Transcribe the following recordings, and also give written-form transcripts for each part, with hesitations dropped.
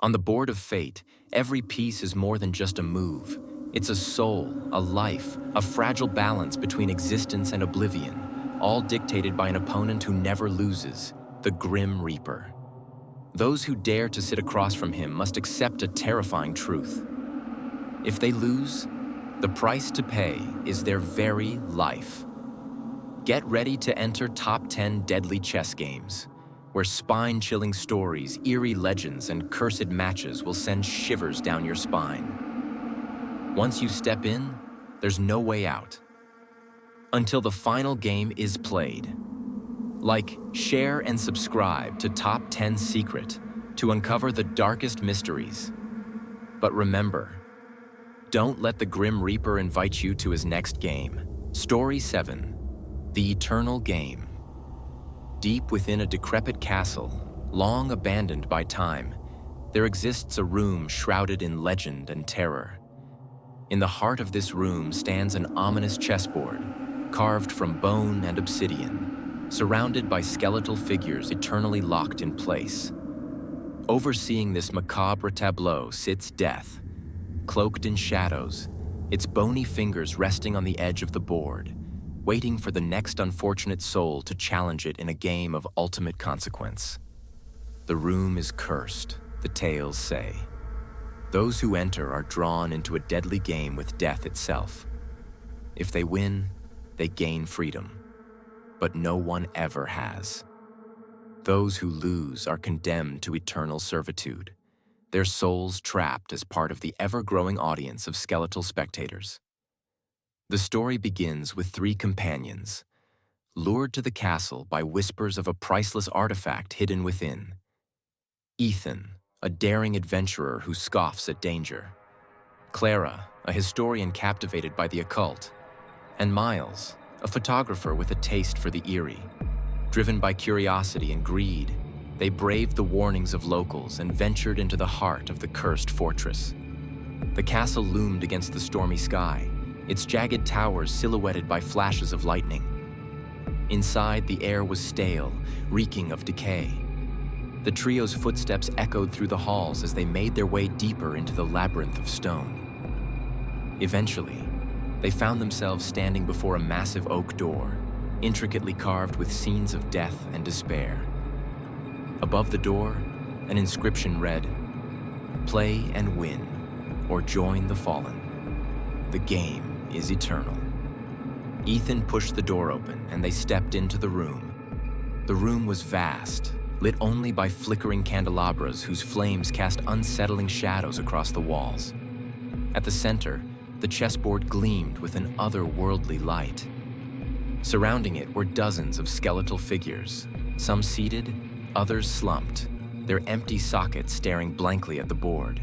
On the board of fate, every piece is more than just a move. It's a soul, a life, a fragile balance between existence and oblivion, all dictated by an opponent who never loses, the Grim Reaper. Those who dare to sit across from him must accept a terrifying truth. If they lose, the price to pay is their very life. Get ready to enter top 10 deadly chess games, where spine-chilling stories, eerie legends, and cursed matches will send shivers down your spine. Once you step in, there's no way out. Until the final game is played. Like, share, and subscribe to Top 10 Secret to uncover the darkest mysteries. But remember, don't let the Grim Reaper invite you to his next game. Story 7. The Eternal Game. Deep within a decrepit castle, long abandoned by time, there exists a room shrouded in legend and terror. In the heart of this room stands an ominous chessboard, carved from bone and obsidian, surrounded by skeletal figures eternally locked in place. Overseeing this macabre tableau sits Death, cloaked in shadows, its bony fingers resting on the edge of the board, waiting for the next unfortunate soul to challenge it in a game of ultimate consequence. The room is cursed, the tales say. Those who enter are drawn into a deadly game with death itself. If they win, they gain freedom, but no one ever has. Those who lose are condemned to eternal servitude, their souls trapped as part of the ever-growing audience of skeletal spectators. The story begins with three companions, lured to the castle by whispers of a priceless artifact hidden within. Ethan, a daring adventurer who scoffs at danger. Clara, a historian captivated by the occult. And Miles, a photographer with a taste for the eerie. Driven by curiosity and greed, they braved the warnings of locals and ventured into the heart of the cursed fortress. The castle loomed against the stormy sky, its jagged towers silhouetted by flashes of lightning. Inside, the air was stale, reeking of decay. The trio's footsteps echoed through the halls as they made their way deeper into the labyrinth of stone. Eventually, they found themselves standing before a massive oak door, intricately carved with scenes of death and despair. Above the door, an inscription read, "Play and win, or join the fallen. The game is eternal." Ethan pushed the door open and they stepped into the room. The room was vast, lit only by flickering candelabras whose flames cast unsettling shadows across the walls. At the center, the chessboard gleamed with an otherworldly light. Surrounding it were dozens of skeletal figures, some seated, others slumped, their empty sockets staring blankly at the board.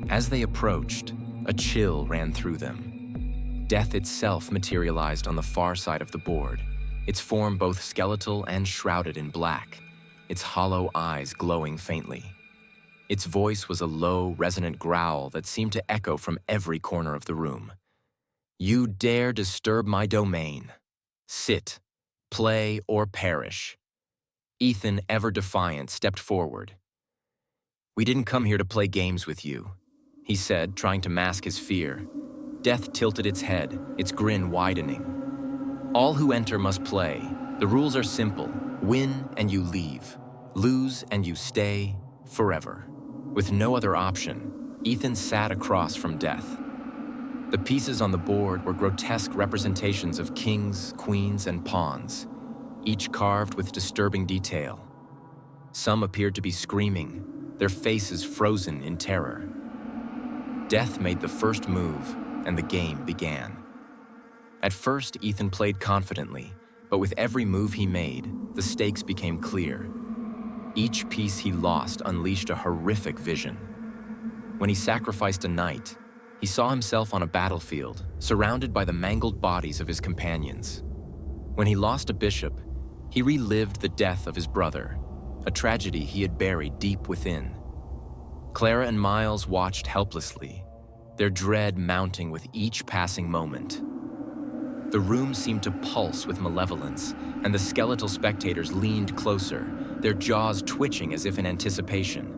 As they approached, a chill ran through them. Death itself materialized on the far side of the board, its form both skeletal and shrouded in black, its hollow eyes glowing faintly. Its voice was a low, resonant growl that seemed to echo from every corner of the room. "You dare disturb my domain. Sit, play, or perish." Ethan, ever defiant, stepped forward. "We didn't come here to play games with you," he said, trying to mask his fear. Death tilted its head, its grin widening. "All who enter must play. The rules are simple. Win and you leave. Lose and you stay forever." With no other option, Ethan sat across from Death. The pieces on the board were grotesque representations of kings, queens, and pawns, each carved with disturbing detail. Some appeared to be screaming, their faces frozen in terror. Death made the first move, and the game began. At first, Ethan played confidently, but with every move he made, the stakes became clear. Each piece he lost unleashed a horrific vision. When he sacrificed a knight, he saw himself on a battlefield, surrounded by the mangled bodies of his companions. When he lost a bishop, he relived the death of his brother, a tragedy he had buried deep within. Clara and Miles watched helplessly, their dread mounting with each passing moment. The room seemed to pulse with malevolence, and the skeletal spectators leaned closer, their jaws twitching as if in anticipation.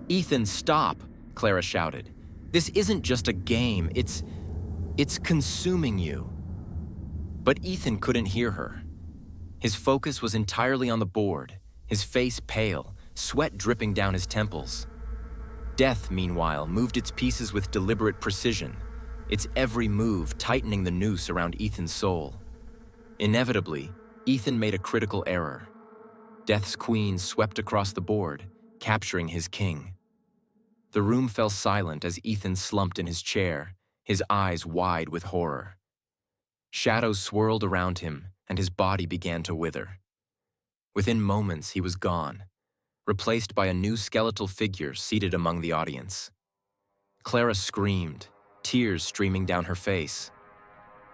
"Ethan, stop!" Clara shouted. "This isn't just a game, it's consuming you." But Ethan couldn't hear her. His focus was entirely on the board, his face pale, sweat dripping down his temples. Death, meanwhile, moved its pieces with deliberate precision, its every move tightening the noose around Ethan's soul. Inevitably, Ethan made a critical error. Death's queen swept across the board, capturing his king. The room fell silent as Ethan slumped in his chair, his eyes wide with horror. Shadows swirled around him, and his body began to wither. Within moments, he was gone, replaced by a new skeletal figure seated among the audience. Clara screamed, tears streaming down her face.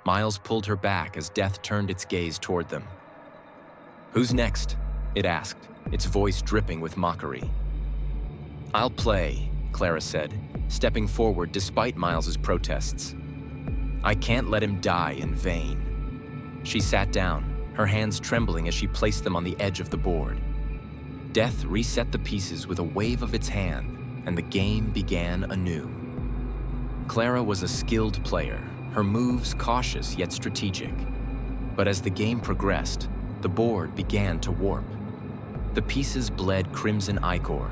Miles pulled her back as Death turned its gaze toward them. "Who's next?" it asked, its voice dripping with mockery. "I'll play," Clara said, stepping forward despite Miles's protests. "I can't let him die in vain." She sat down, her hands trembling as she placed them on the edge of the board. Death reset the pieces with a wave of its hand, and the game began anew. Clara was a skilled player, her moves cautious yet strategic. But as the game progressed, the board began to warp. The pieces bled crimson ichor,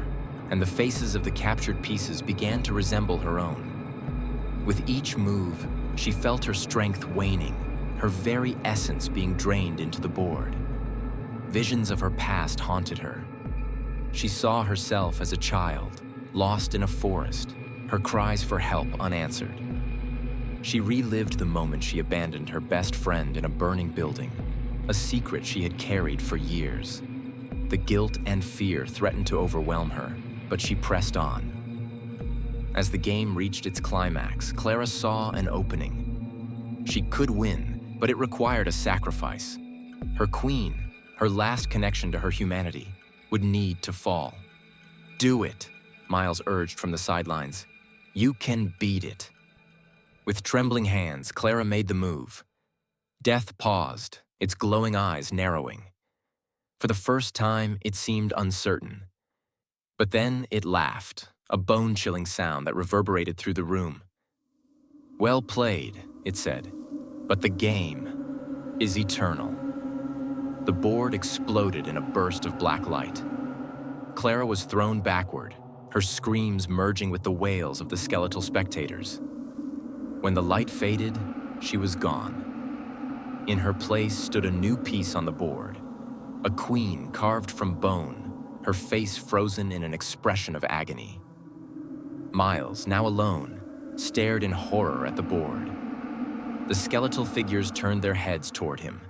and the faces of the captured pieces began to resemble her own. With each move, she felt her strength waning, her very essence being drained into the board. Visions of her past haunted her. She saw herself as a child, lost in a forest, her cries for help unanswered. She relived the moment she abandoned her best friend in a burning building, a secret she had carried for years. The guilt and fear threatened to overwhelm her, but she pressed on. As the game reached its climax, Clara saw an opening. She could win, but it required a sacrifice. Her queen, her last connection to her humanity, would need to fall. "Do it," Miles urged from the sidelines. "You can beat it." With trembling hands, Clara made the move. Death paused, its glowing eyes narrowing. For the first time, it seemed uncertain. But then it laughed, a bone-chilling sound that reverberated through the room. "Well played," it said, "but the game is eternal." The board exploded in a burst of black light. Clara was thrown backward, her screams merging with the wails of the skeletal spectators. When the light faded, she was gone. In her place stood a new piece on the board, a queen carved from bone, her face frozen in an expression of agony. Miles, now alone, stared in horror at the board. The skeletal figures turned their heads toward him,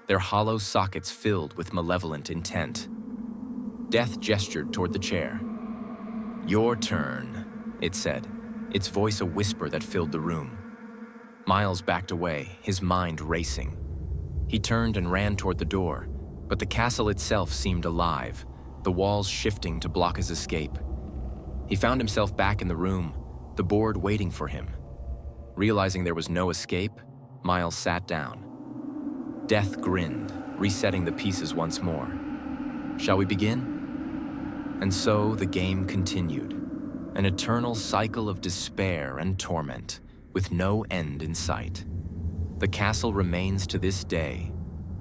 their hollow sockets filled with malevolent intent. Death gestured toward the chair. "Your turn," it said, its voice a whisper that filled the room. Miles backed away, his mind racing. He turned and ran toward the door, but the castle itself seemed alive, the walls shifting to block his escape. He found himself back in the room, the board waiting for him. Realizing there was no escape, Miles sat down. Death grinned, resetting the pieces once more. "Shall we begin?" And so the game continued, an eternal cycle of despair and torment, with no end in sight. The castle remains to this day,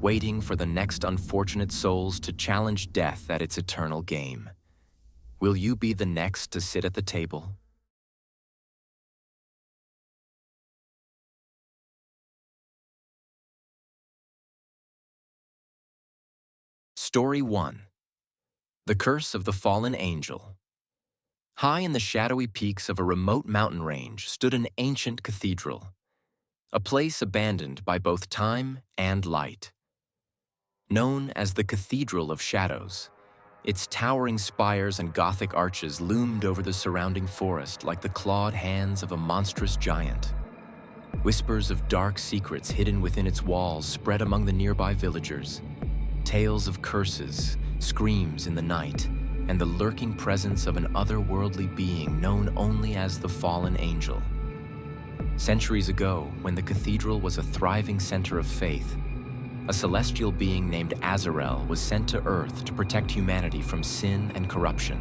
waiting for the next unfortunate souls to challenge death at its eternal game. Will you be the next to sit at the table? Story 1. The Curse of the Fallen Angel. High in the shadowy peaks of a remote mountain range stood an ancient cathedral, a place abandoned by both time and light. Known as the Cathedral of Shadows, its towering spires and Gothic arches loomed over the surrounding forest like the clawed hands of a monstrous giant. Whispers of dark secrets hidden within its walls spread among the nearby villagers. Tales of curses, screams in the night, and the lurking presence of an otherworldly being known only as the Fallen Angel. Centuries ago, when the cathedral was a thriving center of faith, a celestial being named Azrael was sent to Earth to protect humanity from sin and corruption.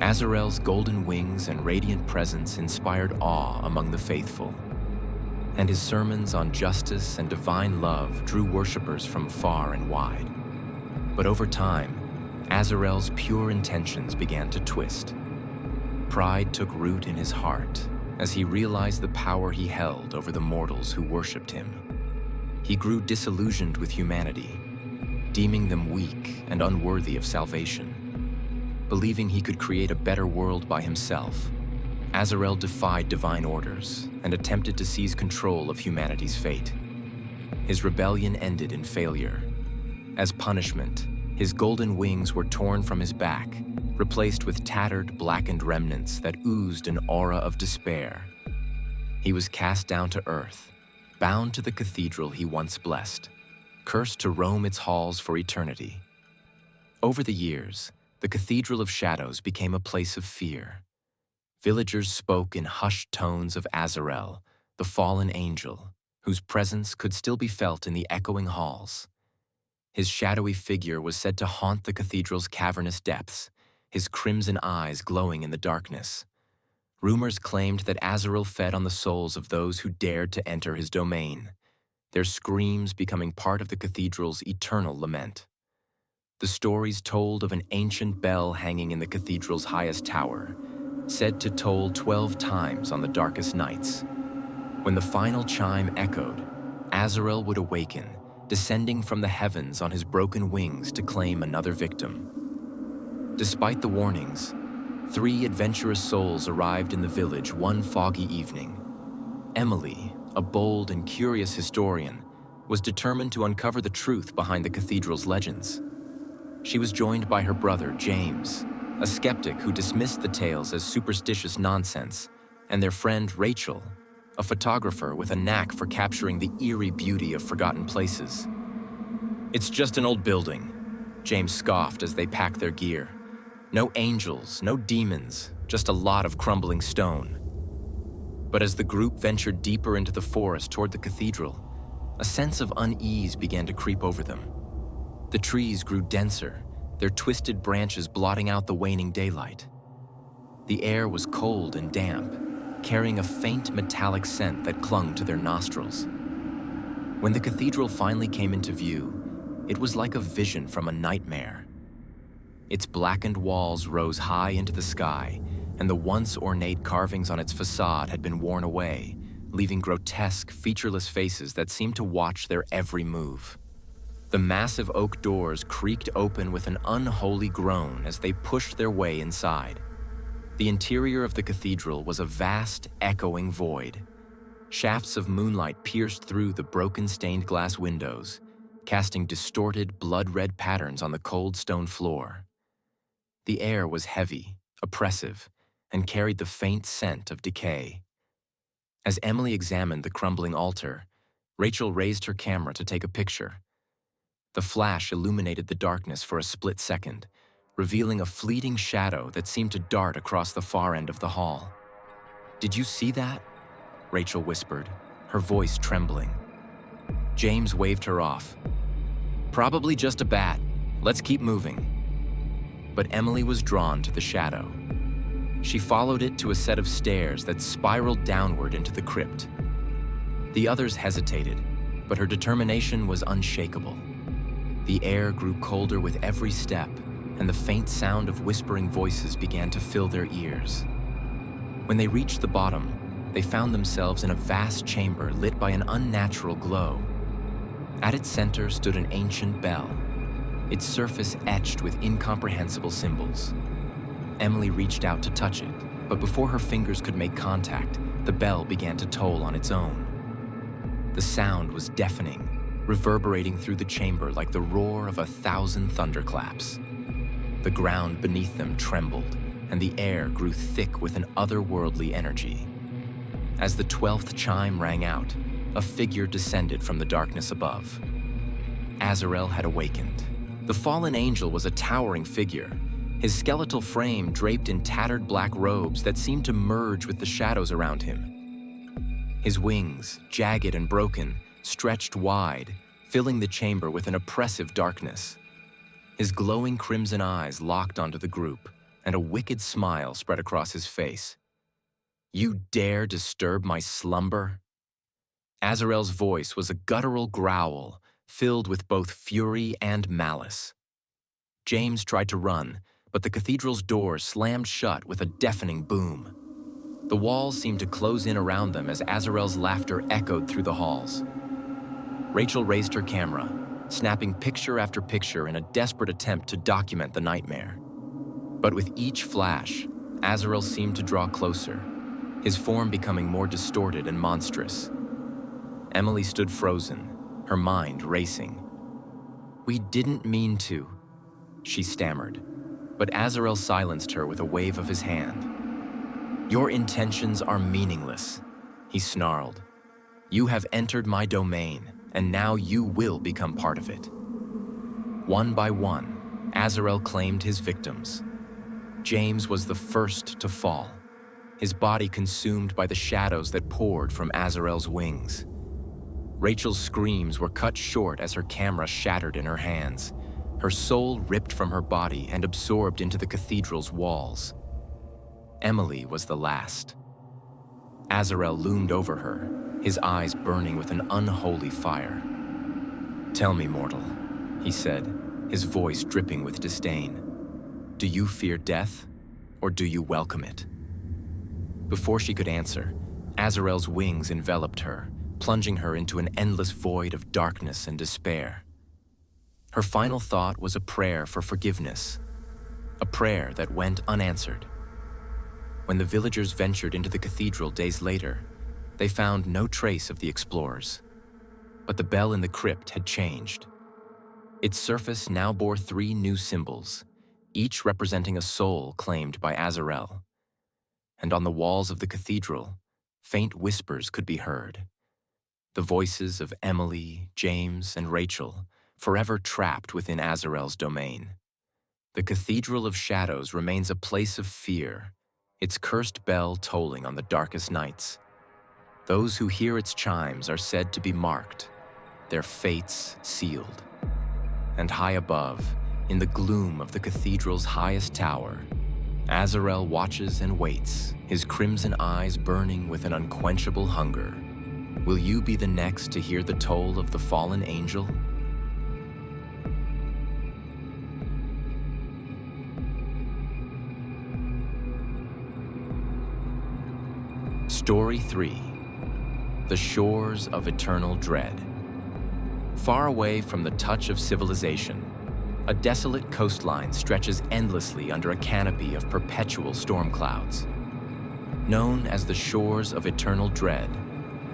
Azrael's golden wings and radiant presence inspired awe among the faithful, and his sermons on justice and divine love drew worshippers from far and wide. But over time, Azrael's pure intentions began to twist. Pride took root in his heart as he realized the power he held over the mortals who worshipped him. He grew disillusioned with humanity, deeming them weak and unworthy of salvation. Believing he could create a better world by himself, Azrael defied divine orders and attempted to seize control of humanity's fate. His rebellion ended in failure. As punishment, his golden wings were torn from his back, replaced with tattered, blackened remnants that oozed an aura of despair. He was cast down to earth, bound to the cathedral he once blessed, cursed to roam its halls for eternity. Over the years, the Cathedral of Shadows became a place of fear. Villagers spoke in hushed tones of Azrael, the fallen angel, whose presence could still be felt in the echoing halls. His shadowy figure was said to haunt the cathedral's cavernous depths, his crimson eyes glowing in the darkness. Rumors claimed that Azrael fed on the souls of those who dared to enter his domain, their screams becoming part of the cathedral's eternal lament. The stories told of an ancient bell hanging in the cathedral's highest tower, said to toll 12 times on the darkest nights. When the final chime echoed, Azrael would awaken, descending from the heavens on his broken wings to claim another victim. Despite the warnings, 3 adventurous souls arrived in the village one foggy evening. Emily, a bold and curious historian, was determined to uncover the truth behind the cathedral's legends. She was joined by her brother, James, a skeptic who dismissed the tales as superstitious nonsense, and their friend, Rachel, a photographer with a knack for capturing the eerie beauty of forgotten places. "It's just an old building," James scoffed as they packed their gear. "No angels, no demons, just a lot of crumbling stone." But as the group ventured deeper into the forest toward the cathedral, a sense of unease began to creep over them. The trees grew denser, their twisted branches blotting out the waning daylight. The air was cold and damp, carrying a faint metallic scent that clung to their nostrils. When the cathedral finally came into view, it was like a vision from a nightmare. Its blackened walls rose high into the sky, and the once ornate carvings on its facade had been worn away, leaving grotesque, featureless faces that seemed to watch their every move. The massive oak doors creaked open with an unholy groan as they pushed their way inside. The interior of the cathedral was a vast, echoing void. Shafts of moonlight pierced through the broken stained glass windows, casting distorted, blood-red patterns on the cold stone floor. The air was heavy, oppressive, and carried the faint scent of decay. As Emily examined the crumbling altar, Rachel raised her camera to take a picture. The flash illuminated the darkness for a split second, revealing a fleeting shadow that seemed to dart across the far end of the hall. "Did you see that?" Rachel whispered, her voice trembling. James waved her off. "Probably just a bat. Let's keep moving." But Emily was drawn to the shadow. She followed it to a set of stairs that spiraled downward into the crypt. The others hesitated, but her determination was unshakable. The air grew colder with every step, and the faint sound of whispering voices began to fill their ears. When they reached the bottom, they found themselves in a vast chamber lit by an unnatural glow. At its center stood an ancient bell, its surface etched with incomprehensible symbols. Emily reached out to touch it, but before her fingers could make contact, the bell began to toll on its own. The sound was deafening, reverberating through the chamber like the roar of 1,000 thunderclaps. The ground beneath them trembled, and the air grew thick with an otherworldly energy. As the 12th chime rang out, a figure descended from the darkness above. Azrael had awakened. The fallen angel was a towering figure, his skeletal frame draped in tattered black robes that seemed to merge with the shadows around him. His wings, jagged and broken, stretched wide, filling the chamber with an oppressive darkness. His glowing crimson eyes locked onto the group, and a wicked smile spread across his face. "You dare disturb my slumber?" Azarel's voice was a guttural growl, filled with both fury and malice. James tried to run, but the cathedral's door slammed shut with a deafening boom. The walls seemed to close in around them as Azarel's laughter echoed through the halls. Rachel raised her camera, snapping picture after picture in a desperate attempt to document the nightmare. But with each flash, Azarel seemed to draw closer, his form becoming more distorted and monstrous. Emily stood frozen, her mind racing. "We didn't mean to," she stammered, but Azarel silenced her with a wave of his hand. "Your intentions are meaningless," he snarled. "You have entered my domain, and now you will become part of it." One by one, Azarel claimed his victims. James was the first to fall, his body consumed by the shadows that poured from Azarel's wings. Rachel's screams were cut short as her camera shattered in her hands, her soul ripped from her body and absorbed into the cathedral's walls. Emily was the last. Azarel loomed over her, his eyes burning with an unholy fire. "Tell me, mortal," he said, his voice dripping with disdain. "Do you fear death, or do you welcome it?" Before she could answer, Azarel's wings enveloped her, plunging her into an endless void of darkness and despair. Her final thought was a prayer for forgiveness, a prayer that went unanswered. When the villagers ventured into the cathedral days later, they found no trace of the explorers. But the bell in the crypt had changed. Its surface now bore 3 new symbols, each representing a soul claimed by Azarel. And on the walls of the cathedral, faint whispers could be heard. The voices of Emily, James, and Rachel, forever trapped within Azarel's domain. The Cathedral of Shadows remains a place of fear, its cursed bell tolling on the darkest nights. Those who hear its chimes are said to be marked, their fates sealed. And high above, in the gloom of the cathedral's highest tower, Azarel watches and waits, his crimson eyes burning with an unquenchable hunger. Will you be the next to hear the toll of the fallen angel? Story 3: The Shores of Eternal Dread. Far away from the touch of civilization, a desolate coastline stretches endlessly under a canopy of perpetual storm clouds. Known as the Shores of Eternal Dread,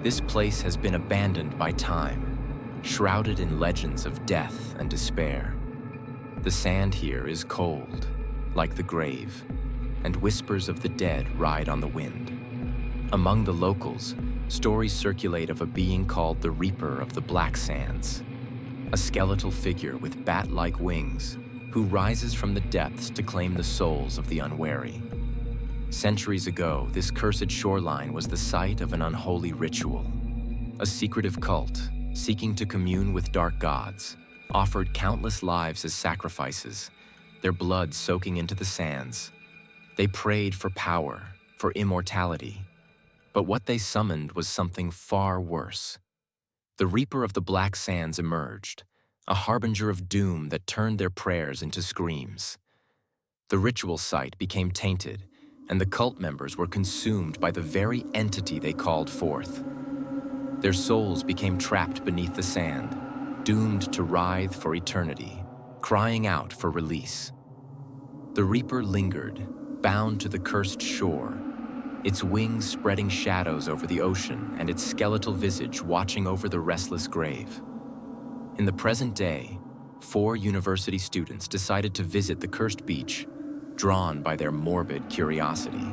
this place has been abandoned by time, shrouded in legends of death and despair. The sand here is cold, like the grave, and whispers of the dead ride on the wind. Among the locals, stories circulate of a being called the Reaper of the Black Sands, a skeletal figure with bat-like wings who rises from the depths to claim the souls of the unwary. Centuries ago, this cursed shoreline was the site of an unholy ritual. A secretive cult, seeking to commune with dark gods, offered countless lives as sacrifices, their blood soaking into the sands. They prayed for power, for immortality. But what they summoned was something far worse. The Reaper of the Black Sands emerged, a harbinger of doom that turned their prayers into screams. The ritual site became tainted, and the cult members were consumed by the very entity they called forth. Their souls became trapped beneath the sand, doomed to writhe for eternity, crying out for release. The Reaper lingered, bound to the cursed shore, its wings spreading shadows over the ocean and its skeletal visage watching over the restless grave. In the present day, 4 university students decided to visit the cursed beach, drawn by their morbid curiosity.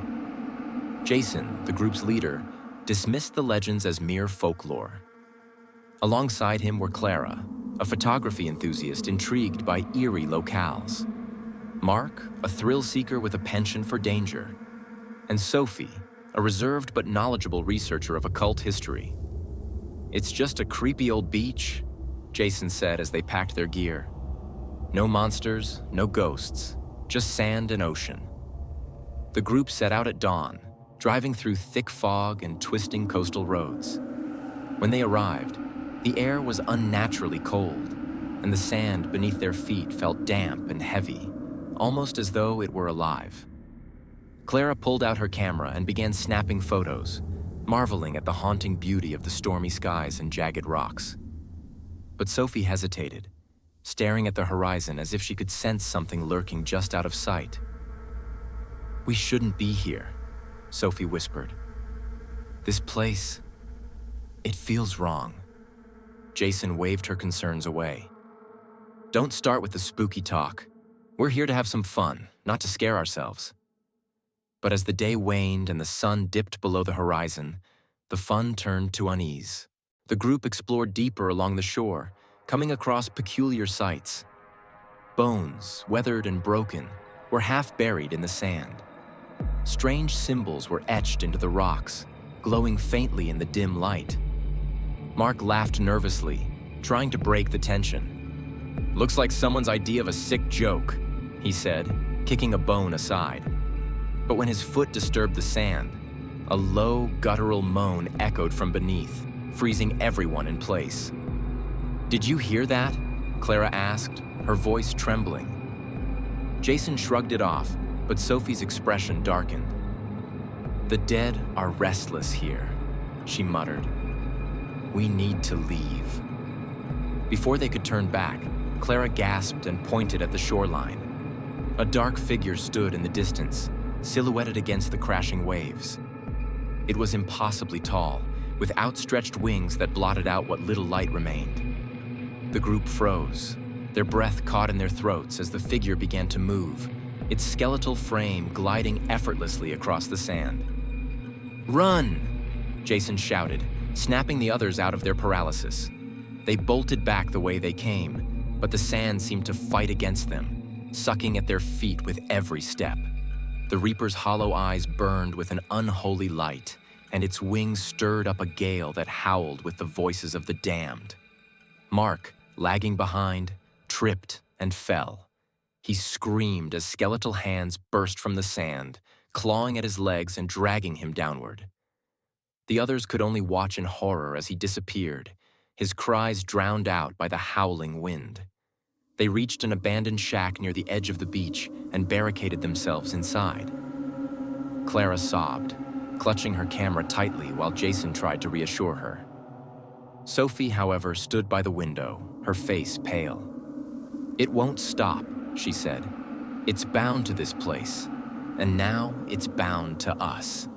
Jason, the group's leader, dismissed the legends as mere folklore. Alongside him were Clara, a photography enthusiast intrigued by eerie locales, Mark, a thrill-seeker with a penchant for danger, and Sophie, a reserved but knowledgeable researcher of occult history. "It's just a creepy old beach," Jason said as they packed their gear. "No monsters, no ghosts, just sand and ocean. The group set out at dawn, driving through thick fog and twisting coastal roads. When they arrived, the air was unnaturally cold, and the sand beneath their feet felt damp and heavy, almost as though it were alive. Clara pulled out her camera and began snapping photos, marveling at the haunting beauty of the stormy skies and jagged rocks. But Sophie hesitated, staring at the horizon as if she could sense something lurking just out of sight. "We shouldn't be here," Sophie whispered. "This place, it feels wrong." Jason waved her concerns away. "Don't start with the spooky talk. We're here to have some fun, not to scare ourselves." But as the day waned and the sun dipped below the horizon, the fun turned to unease. The group explored deeper along the shore, coming across peculiar sights. Bones, weathered and broken, were half buried in the sand. Strange symbols were etched into the rocks, glowing faintly in the dim light. Mark laughed nervously, trying to break the tension. "Looks like someone's idea of a sick joke," he said, kicking a bone aside. But when his foot disturbed the sand, a low, guttural moan echoed from beneath, freezing everyone in place. "Did you hear that?" Clara asked, her voice trembling. Jason shrugged it off, but Sophie's expression darkened. "The dead are restless here," she muttered. "We need to leave." Before they could turn back, Clara gasped and pointed at the shoreline. A dark figure stood in the distance, silhouetted against the crashing waves. It was impossibly tall, with outstretched wings that blotted out what little light remained. The group froze, their breath caught in their throats as the figure began to move, its skeletal frame gliding effortlessly across the sand. "Run!" Jason shouted, snapping the others out of their paralysis. They bolted back the way they came, but the sand seemed to fight against them, sucking at their feet with every step. The Reaper's hollow eyes burned with an unholy light, and its wings stirred up a gale that howled with the voices of the damned. Mark, lagging behind, tripped and fell. He screamed as skeletal hands burst from the sand, clawing at his legs and dragging him downward. The others could only watch in horror as he disappeared, his cries drowned out by the howling wind. They reached an abandoned shack near the edge of the beach and barricaded themselves inside. Clara sobbed, clutching her camera tightly while Jason tried to reassure her. Sophie, however, stood by the window, her face pale. "It won't stop," she said. "It's bound to this place, and now it's bound to us."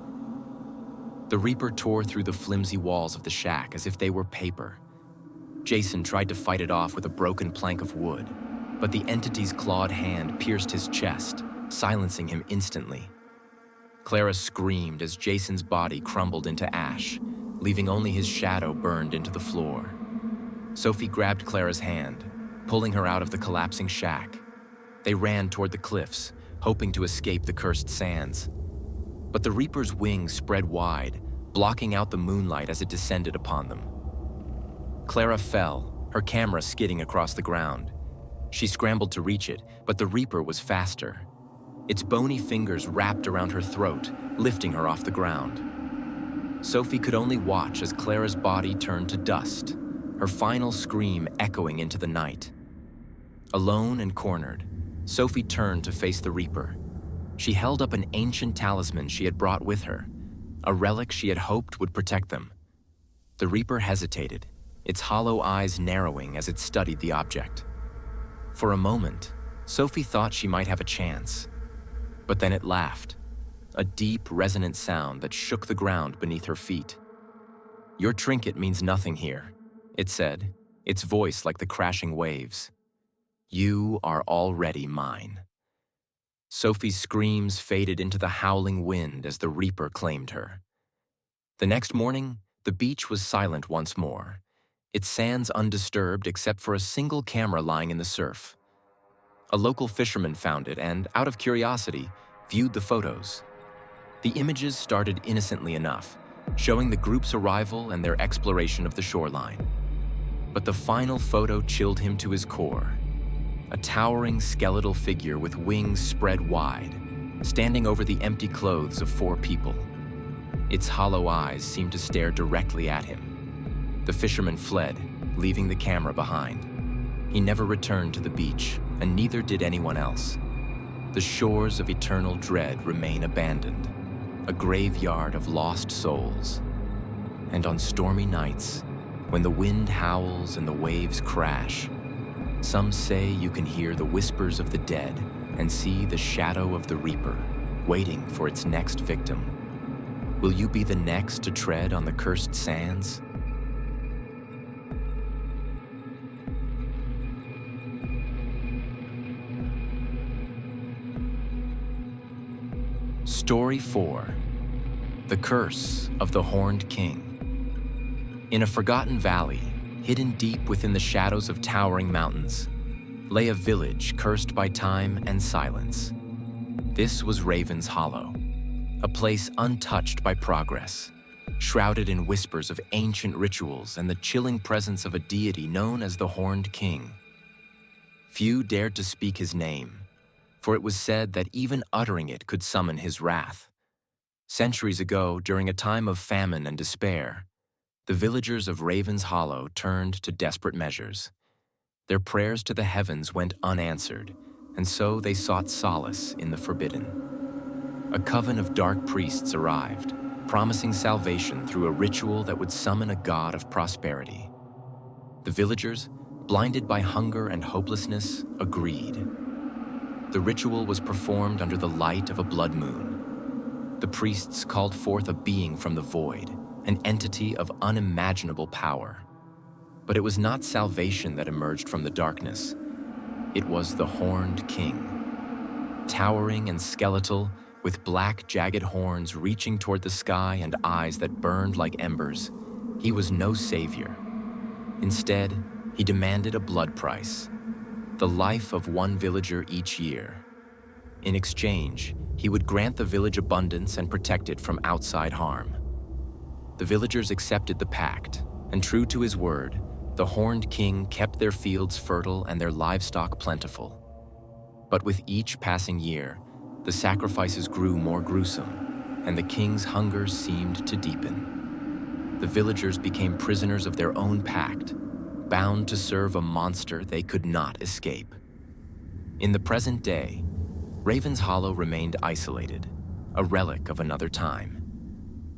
The Reaper tore through the flimsy walls of the shack as if they were paper. Jason tried to fight it off with a broken plank of wood, but the entity's clawed hand pierced his chest, silencing him instantly. Clara screamed as Jason's body crumbled into ash, leaving only his shadow burned into the floor. Sophie grabbed Clara's hand, pulling her out of the collapsing shack. They ran toward the cliffs, hoping to escape the cursed sands. But the Reaper's wings spread wide, blocking out the moonlight as it descended upon them. Clara fell, her camera skidding across the ground. She scrambled to reach it, but the Reaper was faster. Its bony fingers wrapped around her throat, lifting her off the ground. Sophie could only watch as Clara's body turned to dust, her final scream echoing into the night. Alone and cornered, Sophie turned to face the Reaper. She held up an ancient talisman she had brought with her, a relic she had hoped would protect them. The Reaper hesitated, its hollow eyes narrowing as it studied the object. For a moment, Sophie thought she might have a chance, but then it laughed, a deep, resonant sound that shook the ground beneath her feet. "Your trinket means nothing here," it said, its voice like the crashing waves. "You are already mine." Sophie's screams faded into the howling wind as the Reaper claimed her. The next morning, the beach was silent once more, its sands undisturbed except for a single camera lying in the surf. A local fisherman found it and, out of curiosity, viewed the photos. The images started innocently enough, showing the group's arrival and their exploration of the shoreline. But the final photo chilled him to his core. A towering skeletal figure with wings spread wide, standing over the empty clothes of 4 people. Its hollow eyes seemed to stare directly at him. The fisherman fled, leaving the camera behind. He never returned to the beach, and neither did anyone else. The shores of eternal dread remain abandoned, a graveyard of lost souls. And on stormy nights, when the wind howls and the waves crash, some say you can hear the whispers of the dead and see the shadow of the reaper, waiting for its next victim. Will you be the next to tread on the cursed sands? Story 4. The Curse of the Horned King. In a forgotten valley, hidden deep within the shadows of towering mountains, lay a village cursed by time and silence. This was Raven's Hollow, a place untouched by progress, shrouded in whispers of ancient rituals and the chilling presence of a deity known as the Horned King. Few dared to speak his name, for it was said that even uttering it could summon his wrath. Centuries ago, during a time of famine and despair, the villagers of Raven's Hollow turned to desperate measures. Their prayers to the heavens went unanswered, and so they sought solace in the forbidden. A coven of dark priests arrived, promising salvation through a ritual that would summon a god of prosperity. The villagers, blinded by hunger and hopelessness, agreed. The ritual was performed under the light of a blood moon. The priests called forth a being from the void, an entity of unimaginable power. But it was not salvation that emerged from the darkness. It was the Horned King. Towering and skeletal, with black, jagged horns reaching toward the sky and eyes that burned like embers, he was no savior. Instead, he demanded a blood price, the life of one villager each year. In exchange, he would grant the village abundance and protect it from outside harm. The villagers accepted the pact, and true to his word, the Horned King kept their fields fertile and their livestock plentiful. But with each passing year, the sacrifices grew more gruesome, and the king's hunger seemed to deepen. The villagers became prisoners of their own pact, bound to serve a monster they could not escape. In the present day, Raven's Hollow remained isolated, a relic of another time.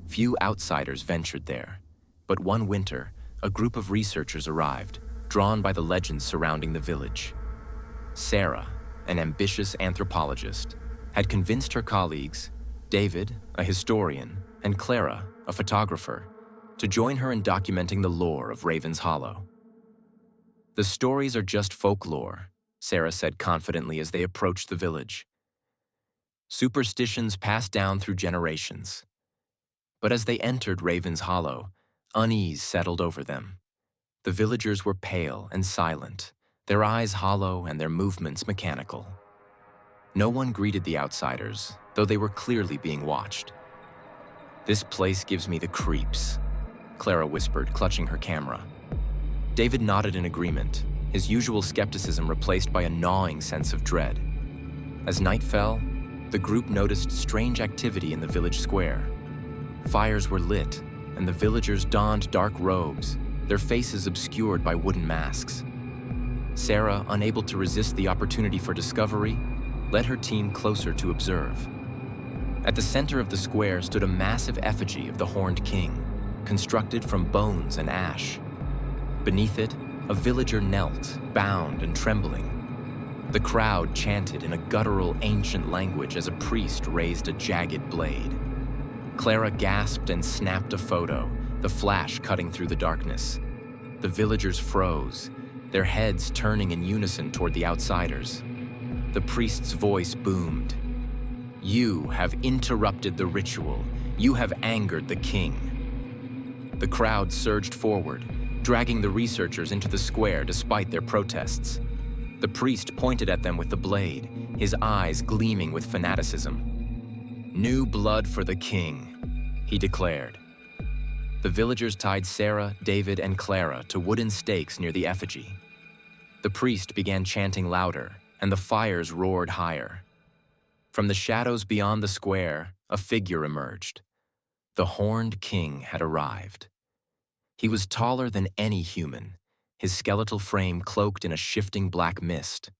Few outsiders ventured there, but one winter, a group of researchers arrived, drawn by the legends surrounding the village. Sarah, an ambitious anthropologist, had convinced her colleagues, David, a historian, and Clara, a photographer, to join her in documenting the lore of Raven's Hollow. "The stories are just folklore," Sarah said confidently as they approached the village. "Superstitions passed down through generations." But as they entered Raven's Hollow, unease settled over them. The villagers were pale and silent, their eyes hollow and their movements mechanical. No one greeted the outsiders, though they were clearly being watched. "This place gives me the creeps," Clara whispered, clutching her camera. David nodded in agreement, his usual skepticism replaced by a gnawing sense of dread. As night fell, the group noticed strange activity in the village square. Fires were lit, and the villagers donned dark robes, their faces obscured by wooden masks. Sarah, unable to resist the opportunity for discovery, led her team closer to observe. At the center of the square stood a massive effigy of the Horned King, constructed from bones and ash. Beneath it, a villager knelt, bound and trembling. The crowd chanted in a guttural, ancient language as a priest raised a jagged blade. Clara gasped and snapped a photo, the flash cutting through the darkness. The villagers froze, their heads turning in unison toward the outsiders. The priest's voice boomed. "You have interrupted the ritual. You have angered the king." The crowd surged forward, dragging the researchers into the square despite their protests. The priest pointed at them with the blade, his eyes gleaming with fanaticism. "New blood for the king," he declared. The villagers tied Sarah, David, and Clara to wooden stakes near the effigy. The priest began chanting louder, and the fires roared higher. From the shadows beyond the square, a figure emerged. The Horned King had arrived. He was taller than any human, his skeletal frame cloaked in a shifting black mist.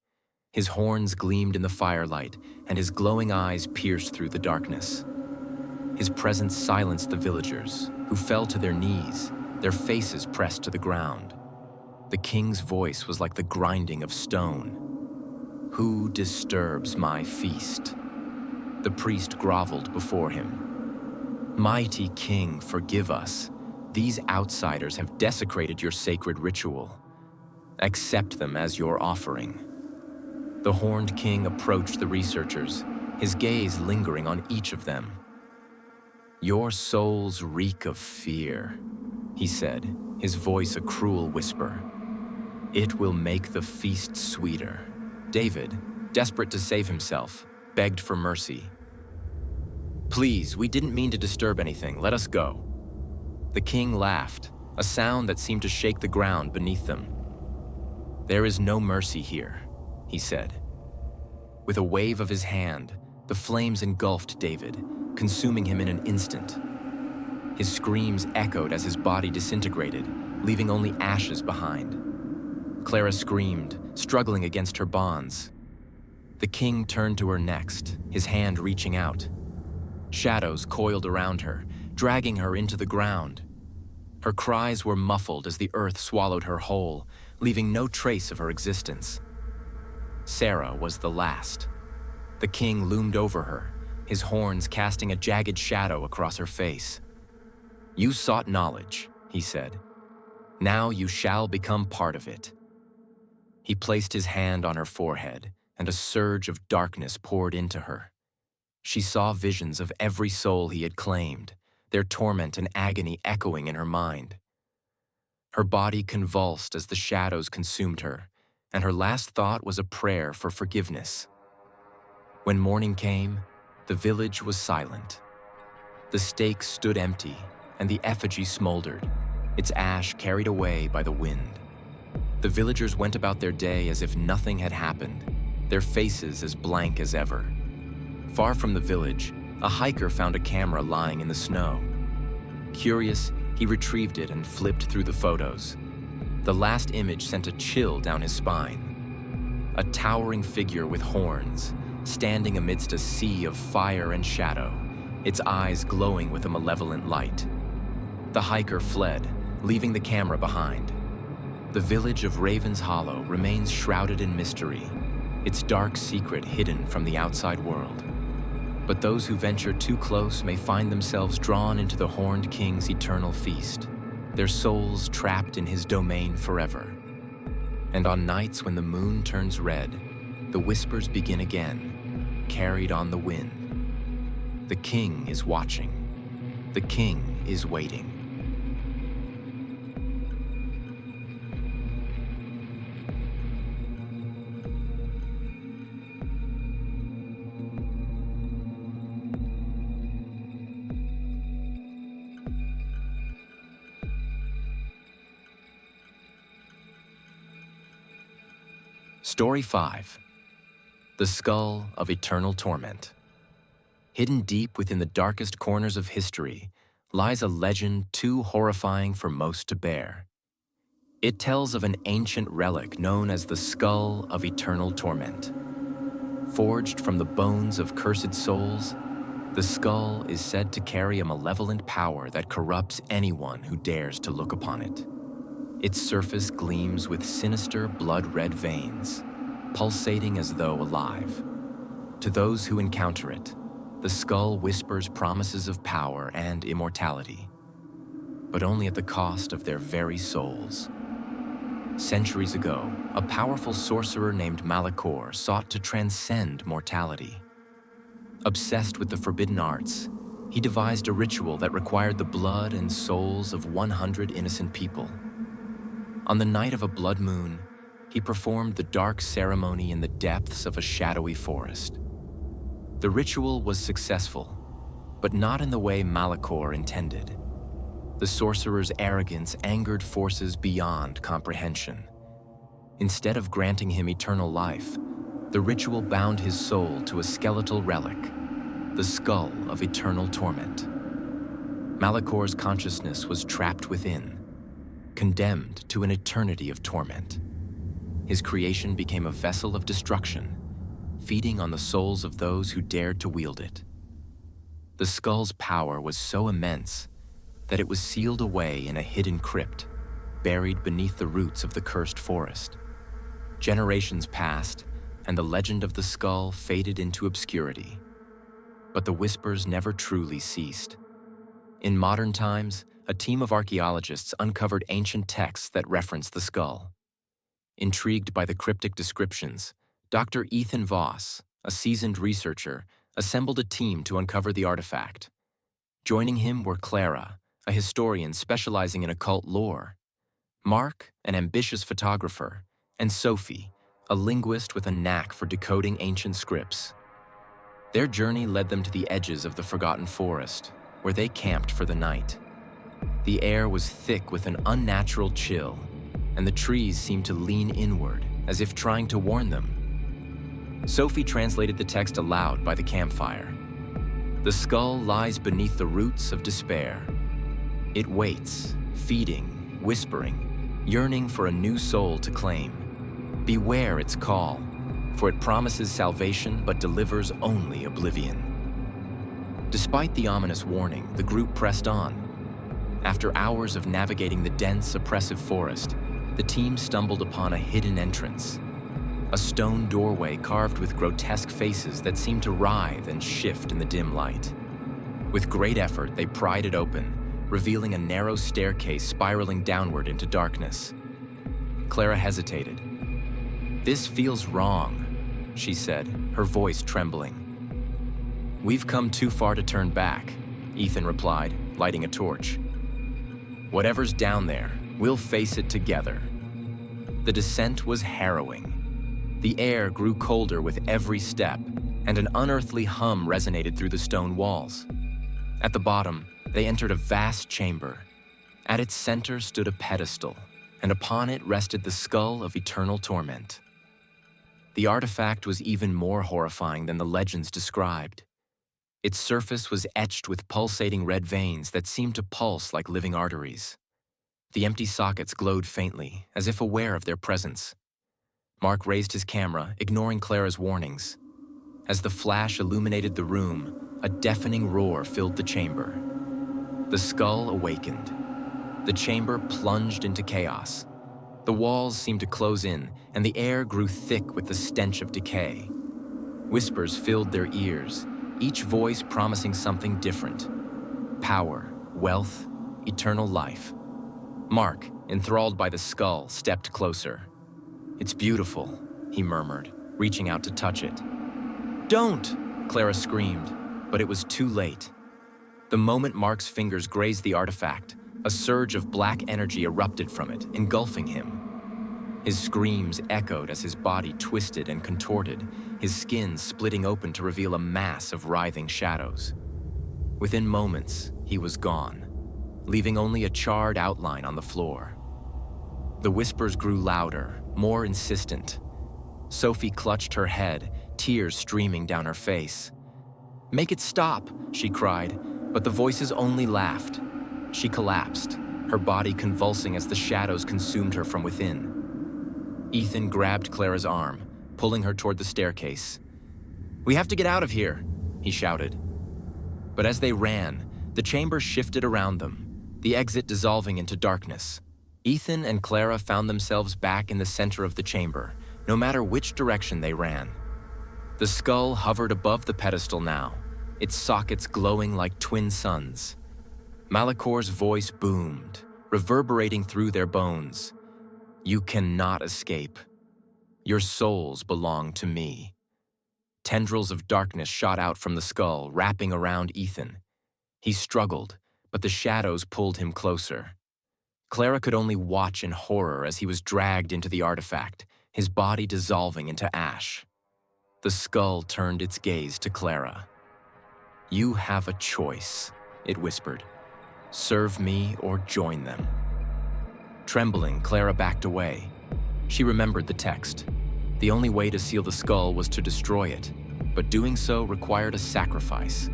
His horns gleamed in the firelight, and his glowing eyes pierced through the darkness. His presence silenced the villagers, who fell to their knees, their faces pressed to the ground. The king's voice was like the grinding of stone. "Who disturbs my feast?" The priest groveled before him. "Mighty king, forgive us. These outsiders have desecrated your sacred ritual. Accept them as your offering." The Horned King approached the researchers, his gaze lingering on each of them. "Your souls reek of fear," he said, his voice a cruel whisper. "It will make the feast sweeter." David, desperate to save himself, begged for mercy. "Please, we didn't mean to disturb anything. Let us go." The king laughed, a sound that seemed to shake the ground beneath them. "There is no mercy here," he said. With a wave of his hand, the flames engulfed David, consuming him in an instant. His screams echoed as his body disintegrated, leaving only ashes behind. Clara screamed, struggling against her bonds. The king turned to her next, his hand reaching out. Shadows coiled around her, dragging her into the ground. Her cries were muffled as the earth swallowed her whole, leaving no trace of her existence. Sarah was the last. The king loomed over her, his horns casting a jagged shadow across her face. "You sought knowledge," he said. "Now you shall become part of it." He placed his hand on her forehead, and a surge of darkness poured into her. She saw visions of every soul he had claimed, their torment and agony echoing in her mind. Her body convulsed as the shadows consumed her, and her last thought was a prayer for forgiveness. When morning came, the village was silent. The stake stood empty, and the effigy smoldered, its ash carried away by the wind. The villagers went about their day as if nothing had happened, their faces as blank as ever. Far from the village, a hiker found a camera lying in the snow. Curious, he retrieved it and flipped through the photos. The last image sent a chill down his spine. A towering figure with horns, standing amidst a sea of fire and shadow, its eyes glowing with a malevolent light. The hiker fled, leaving the camera behind. The village of Raven's Hollow remains shrouded in mystery, its dark secret hidden from the outside world. But those who venture too close may find themselves drawn into the Horned King's eternal feast, their souls trapped in his domain forever. And on nights when the moon turns red, the whispers begin again, carried on the wind. The king is watching. The king is waiting. Story 5. The Skull of Eternal Torment. Hidden deep within the darkest corners of history lies a legend too horrifying for most to bear. It tells of an ancient relic known as the Skull of Eternal Torment. Forged from the bones of cursed souls, the skull is said to carry a malevolent power that corrupts anyone who dares to look upon it. Its surface gleams with sinister blood-red veins, pulsating as though alive. To those who encounter it, the skull whispers promises of power and immortality, but only at the cost of their very souls. Centuries ago, a powerful sorcerer named Malachor sought to transcend mortality. Obsessed with the forbidden arts, he devised a ritual that required the blood and souls of 100 innocent people. On the night of a blood moon, he performed the dark ceremony in the depths of a shadowy forest. The ritual was successful, but not in the way Malachor intended. The sorcerer's arrogance angered forces beyond comprehension. Instead of granting him eternal life, The ritual bound his soul to a skeletal relic, the skull of eternal torment. Malicor's consciousness was trapped within, condemned to an eternity of torment. His creation became a vessel of destruction, feeding on the souls of those who dared to wield it. The skull's power was so immense that it was sealed away in a hidden crypt, buried beneath the roots of the cursed forest. Generations passed, and the legend of the skull faded into obscurity. But the whispers never truly ceased. In modern times, a team of archaeologists uncovered ancient texts that reference the skull. Intrigued by the cryptic descriptions, Dr. Ethan Voss, a seasoned researcher, assembled a team to uncover the artifact. Joining him were Clara, a historian specializing in occult lore, Mark, an ambitious photographer, and Sophie, a linguist with a knack for decoding ancient scripts. Their journey led them to the edges of the forgotten forest, where they camped for the night. The air was thick with an unnatural chill, and the trees seemed to lean inward, as if trying to warn them. Sophie translated the text aloud by the campfire. The skull lies beneath the roots of despair. It waits, feeding, whispering, yearning for a new soul to claim. Beware its call, for it promises salvation but delivers only oblivion. Despite the ominous warning, the group pressed on. After hours of navigating the dense, oppressive forest, the team stumbled upon a hidden entrance. A stone doorway carved with grotesque faces that seemed to writhe and shift in the dim light. With great effort, they pried it open, revealing a narrow staircase spiraling downward into darkness. Clara hesitated. "This feels wrong," she said, her voice trembling. "We've come too far to turn back," Ethan replied, lighting a torch. "Whatever's down there, we'll face it together." The descent was harrowing. The air grew colder with every step, and an unearthly hum resonated through the stone walls. At the bottom, they entered a vast chamber. At its center stood a pedestal, and upon it rested the skull of eternal torment. The artifact was even more horrifying than the legends described. Its surface was etched with pulsating red veins that seemed to pulse like living arteries. The empty sockets glowed faintly, as if aware of their presence. Mark raised his camera, ignoring Clara's warnings. As the flash illuminated the room, a deafening roar filled the chamber. The skull awakened. The chamber plunged into chaos. The walls seemed to close in, and the air grew thick with the stench of decay. Whispers filled their ears, each voice promising something different: power, wealth, eternal life. Mark, enthralled by the skull, stepped closer. "It's beautiful," he murmured, reaching out to touch it. "Don't!" Clara screamed, but it was too late. The moment Mark's fingers grazed the artifact, a surge of black energy erupted from it, engulfing him. His screams echoed as his body twisted and contorted, his skin splitting open to reveal a mass of writhing shadows. Within moments, he was gone, leaving only a charred outline on the floor. The whispers grew louder, more insistent. Sophie clutched her head, tears streaming down her face. "Make it stop," she cried, but the voices only laughed. She collapsed, her body convulsing as the shadows consumed her from within. Ethan grabbed Clara's arm, pulling her toward the staircase. "We have to get out of here," he shouted. But as they ran, the chamber shifted around them, the exit dissolving into darkness. Ethan and Clara found themselves back in the center of the chamber, no matter which direction they ran. The skull hovered above the pedestal now, its sockets glowing like twin suns. Malicor's voice boomed, reverberating through their bones. "You cannot escape. Your souls belong to me." Tendrils of darkness shot out from the skull, wrapping around Ethan. He struggled, but the shadows pulled him closer. Clara could only watch in horror as he was dragged into the artifact, his body dissolving into ash. The skull turned its gaze to Clara. "You have a choice," it whispered. "Serve me or join them." Trembling, Clara backed away. She remembered the text. The only way to seal the skull was to destroy it, but doing so required a sacrifice.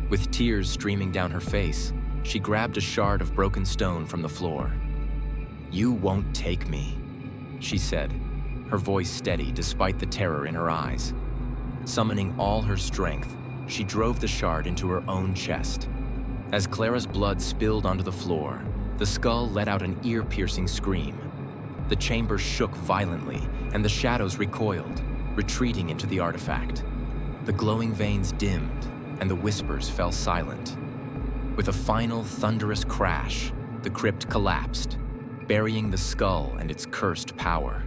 With tears streaming down her face, she grabbed a shard of broken stone from the floor. "You won't take me," she said, her voice steady despite the terror in her eyes. Summoning all her strength, she drove the shard into her own chest. As Clara's blood spilled onto the floor, the skull let out an ear-piercing scream. The chamber shook violently, and the shadows recoiled, retreating into the artifact. The glowing veins dimmed, and the whispers fell silent. With a final thunderous crash, the crypt collapsed, burying the skull and its cursed power.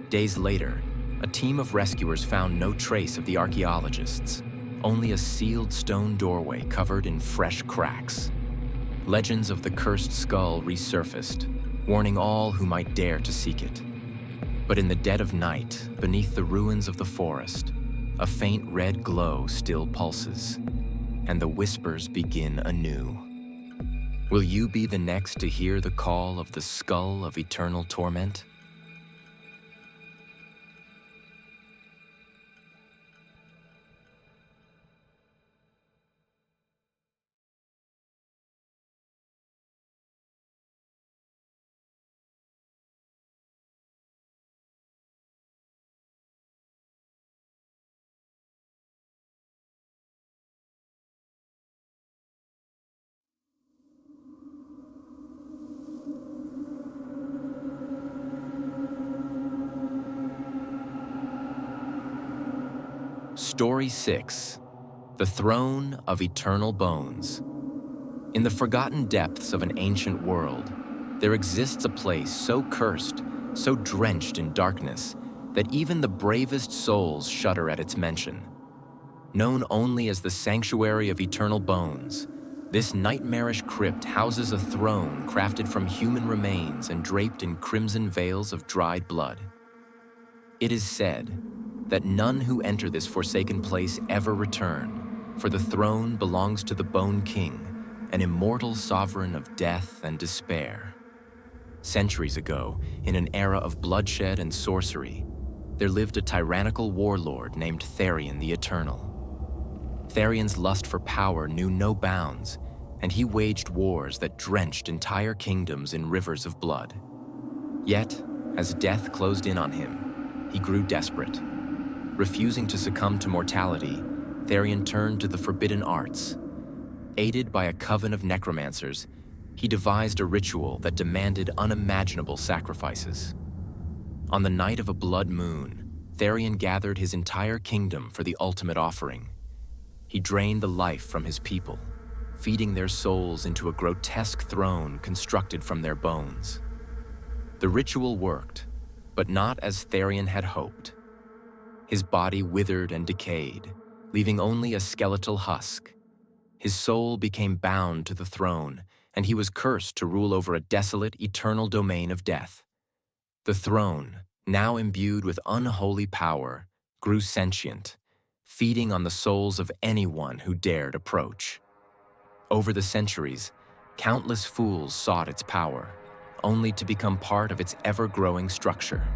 Days later, a team of rescuers found no trace of the archaeologists, only a sealed stone doorway covered in fresh cracks. Legends of the cursed skull resurfaced, warning all who might dare to seek it. But in the dead of night, beneath the ruins of the forest, a faint red glow still pulses, and the whispers begin anew. Will you be the next to hear the call of the skull of eternal torment? Story 6: The Throne of Eternal Bones. In the forgotten depths of an ancient world, there exists a place so cursed, so drenched in darkness, that even the bravest souls shudder at its mention. Known only as the Sanctuary of Eternal Bones, this nightmarish crypt houses a throne crafted from human remains and draped in crimson veils of dried blood. It is said that none who enter this forsaken place ever return, for the throne belongs to the Bone King, an immortal sovereign of death and despair. Centuries ago, in an era of bloodshed and sorcery, there lived a tyrannical warlord named Therion the Eternal. Therion's lust for power knew no bounds, and he waged wars that drenched entire kingdoms in rivers of blood. Yet, as death closed in on him, he grew desperate. Refusing to succumb to mortality, Therion turned to the forbidden arts. Aided by a coven of necromancers, he devised a ritual that demanded unimaginable sacrifices. On the night of a blood moon, Therion gathered his entire kingdom for the ultimate offering. He drained the life from his people, feeding their souls into a grotesque throne constructed from their bones. The ritual worked, but not as Therion had hoped. His body withered and decayed, leaving only a skeletal husk. His soul became bound to the throne, and he was cursed to rule over a desolate, eternal domain of death. The throne, now imbued with unholy power, grew sentient, feeding on the souls of anyone who dared approach. Over the centuries, countless fools sought its power, only to become part of its ever-growing structure.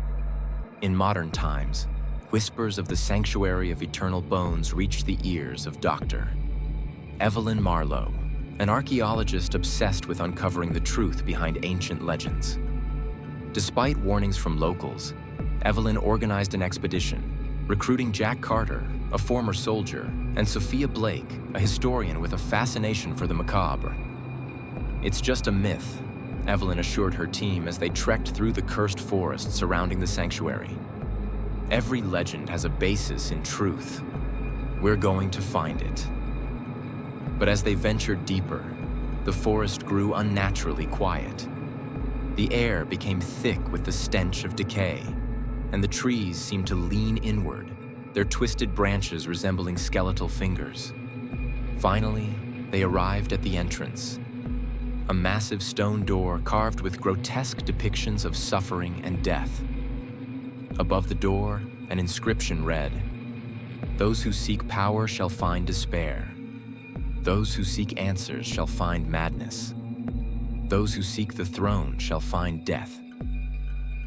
In modern times, whispers of the Sanctuary of Eternal Bones reached the ears of Dr. Evelyn Marlowe, an archaeologist obsessed with uncovering the truth behind ancient legends. Despite warnings from locals, Evelyn organized an expedition, recruiting Jack Carter, a former soldier, and Sophia Blake, a historian with a fascination for the macabre. "It's just a myth," Evelyn assured her team as they trekked through the cursed forest surrounding the sanctuary. "Every legend has a basis in truth. We're going to find it." But as they ventured deeper, the forest grew unnaturally quiet. The air became thick with the stench of decay, and the trees seemed to lean inward, their twisted branches resembling skeletal fingers. Finally, they arrived at the entrance. A massive stone door carved with grotesque depictions of suffering and death. Above the door, an inscription read, "Those who seek power shall find despair. Those who seek answers shall find madness. Those who seek the throne shall find death."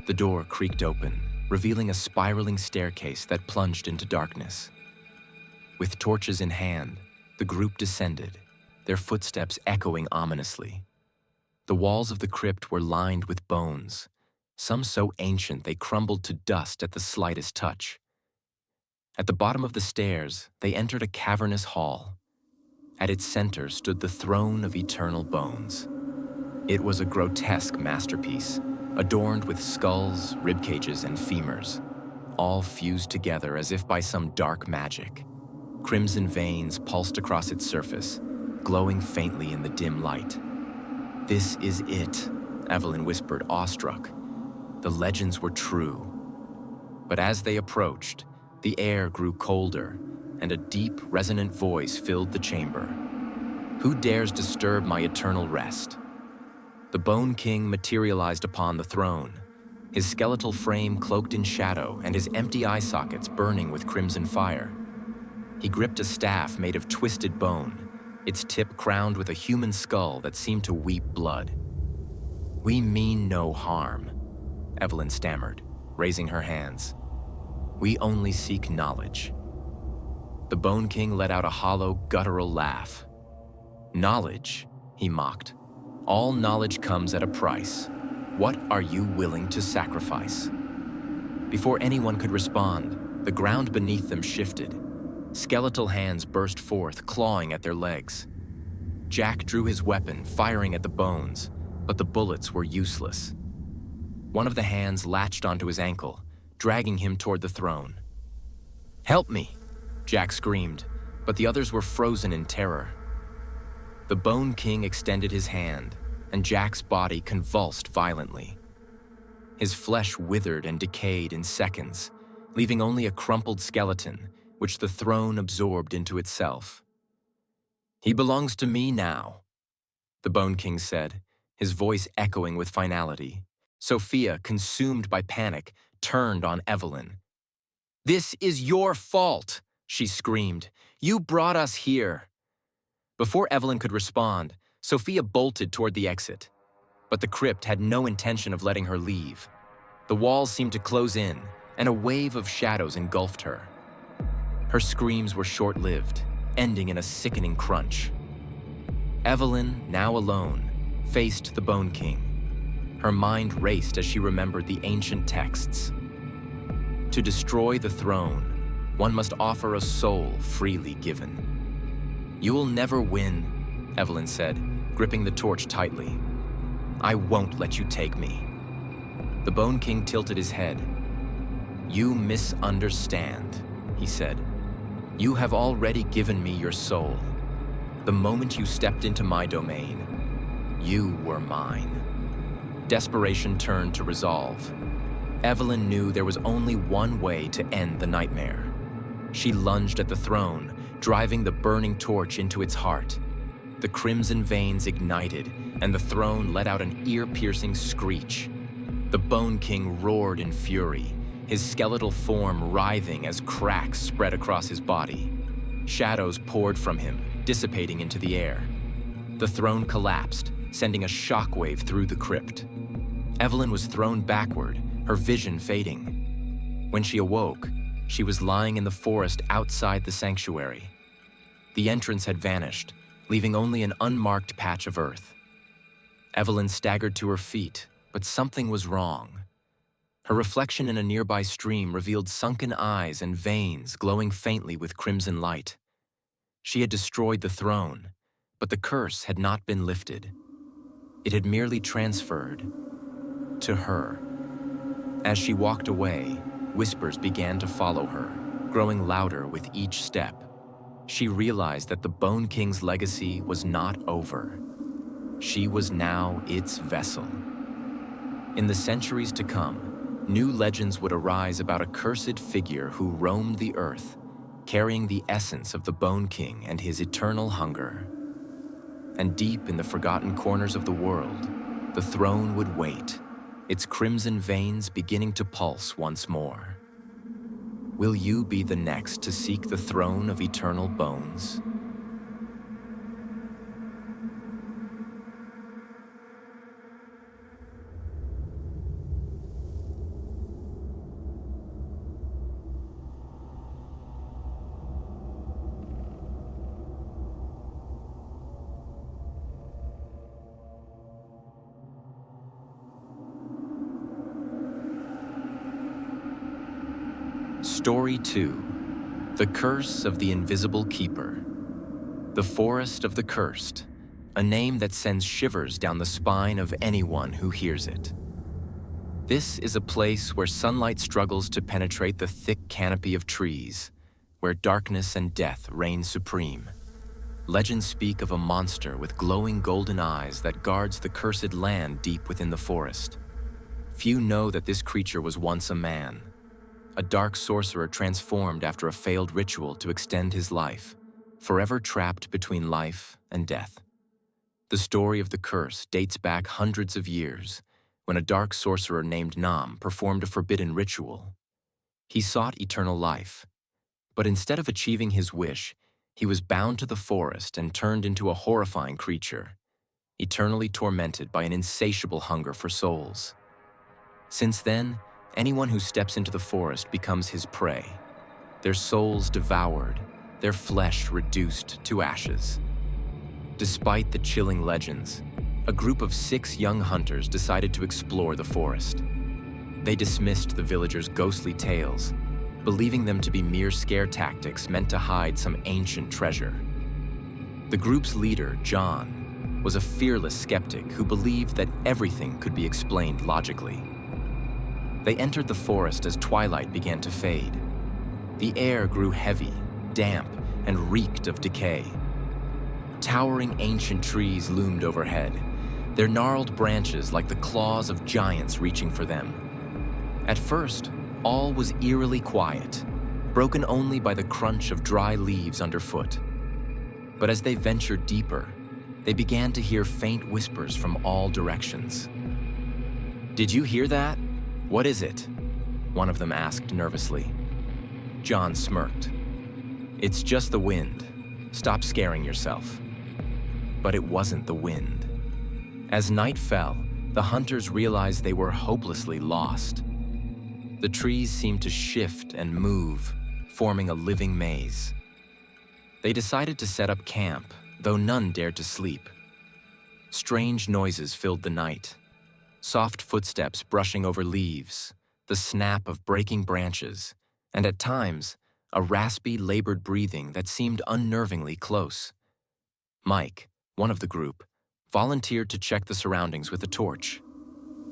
The door creaked open, revealing a spiraling staircase that plunged into darkness. With torches in hand, the group descended, their footsteps echoing ominously. The walls of the crypt were lined with bones, some so ancient they crumbled to dust at the slightest touch. At the bottom of the stairs, they entered a cavernous hall. At its center stood the throne of eternal bones. It was a grotesque masterpiece, adorned with skulls, ribcages, and femurs, all fused together as if by some dark magic. Crimson veins pulsed across its surface, glowing faintly in the dim light. "This is it," Evelyn whispered, awestruck. The legends were true. But as they approached, the air grew colder, and a deep, resonant voice filled the chamber. "Who dares disturb my eternal rest?" The Bone King materialized upon the throne, his skeletal frame cloaked in shadow and his empty eye sockets burning with crimson fire. He gripped a staff made of twisted bone, its tip crowned with a human skull that seemed to weep blood. "We mean no harm," Evelyn stammered, raising her hands. "We only seek knowledge." The Bone King let out a hollow, guttural laugh. "Knowledge?" he mocked. "All knowledge comes at a price. What are you willing to sacrifice?" Before anyone could respond, the ground beneath them shifted. Skeletal hands burst forth, clawing at their legs. Jack drew his weapon, firing at the bones, but the bullets were useless. One of the hands latched onto his ankle, dragging him toward the throne. "Help me!" Jack screamed, but the others were frozen in terror. The Bone King extended his hand, and Jack's body convulsed violently. His flesh withered and decayed in seconds, leaving only a crumpled skeleton, which the throne absorbed into itself. "He belongs to me now," the Bone King said, his voice echoing with finality. Sophia, consumed by panic, turned on Evelyn. "This is your fault," she screamed. "You brought us here." Before Evelyn could respond, Sophia bolted toward the exit. But the crypt had no intention of letting her leave. The walls seemed to close in, and a wave of shadows engulfed her. Her screams were short-lived, ending in a sickening crunch. Evelyn, now alone, faced the Bone King. Her mind raced as she remembered the ancient texts. To destroy the throne, one must offer a soul freely given. "You will never win," Evelyn said, gripping the torch tightly. "I won't let you take me." The Bone King tilted his head. "You misunderstand," he said. "You have already given me your soul. The moment you stepped into my domain, you were mine." Desperation turned to resolve. Evelyn knew there was only one way to end the nightmare. She lunged at the throne, driving the burning torch into its heart. The crimson veins ignited, and the throne let out an ear-piercing screech. The Bone King roared in fury, his skeletal form writhing as cracks spread across his body. Shadows poured from him, dissipating into the air. The throne collapsed, sending a shockwave through the crypt. Evelyn was thrown backward, her vision fading. When she awoke, she was lying in the forest outside the sanctuary. The entrance had vanished, leaving only an unmarked patch of earth. Evelyn staggered to her feet, but something was wrong. Her reflection in a nearby stream revealed sunken eyes and veins glowing faintly with crimson light. She had destroyed the throne, but the curse had not been lifted. It had merely transferred to her. As she walked away, whispers began to follow her, growing louder with each step. She realized that the Bone King's legacy was not over. She was now its vessel. In the centuries to come, new legends would arise about a cursed figure who roamed the earth, carrying the essence of the Bone King and his eternal hunger. And deep in the forgotten corners of the world, the throne would wait, its crimson veins beginning to pulse once more. Will you be the next to seek the throne of eternal bones? Story 2. The Curse of the Invisible Keeper. The Forest of the Cursed, a name that sends shivers down the spine of anyone who hears it. This is a place where sunlight struggles to penetrate the thick canopy of trees, where darkness and death reign supreme. Legends speak of a monster with glowing golden eyes that guards the cursed land deep within the forest. Few know that this creature was once a man, a dark sorcerer transformed after a failed ritual to extend his life, forever trapped between life and death. The story of the curse dates back hundreds of years, when a dark sorcerer named Nam performed a forbidden ritual. He sought eternal life, but instead of achieving his wish, he was bound to the forest and turned into a horrifying creature, eternally tormented by an insatiable hunger for souls. Since then, anyone who steps into the forest becomes his prey, their souls devoured, their flesh reduced to ashes. Despite the chilling legends, a group of 6 young hunters decided to explore the forest. They dismissed the villagers' ghostly tales, believing them to be mere scare tactics meant to hide some ancient treasure. The group's leader, John, was a fearless skeptic who believed that everything could be explained logically. They entered the forest as twilight began to fade. The air grew heavy, damp, and reeked of decay. Towering ancient trees loomed overhead, their gnarled branches like the claws of giants reaching for them. At first, all was eerily quiet, broken only by the crunch of dry leaves underfoot. But as they ventured deeper, they began to hear faint whispers from all directions. "Did you hear that? What is it?" one of them asked nervously. John smirked. "It's just the wind. Stop scaring yourself." But it wasn't the wind. As night fell, the hunters realized they were hopelessly lost. The trees seemed to shift and move, forming a living maze. They decided to set up camp, though none dared to sleep. Strange noises filled the night. Soft footsteps brushing over leaves, the snap of breaking branches, and at times, a raspy, labored breathing that seemed unnervingly close. Mike, one of the group, volunteered to check the surroundings with a torch.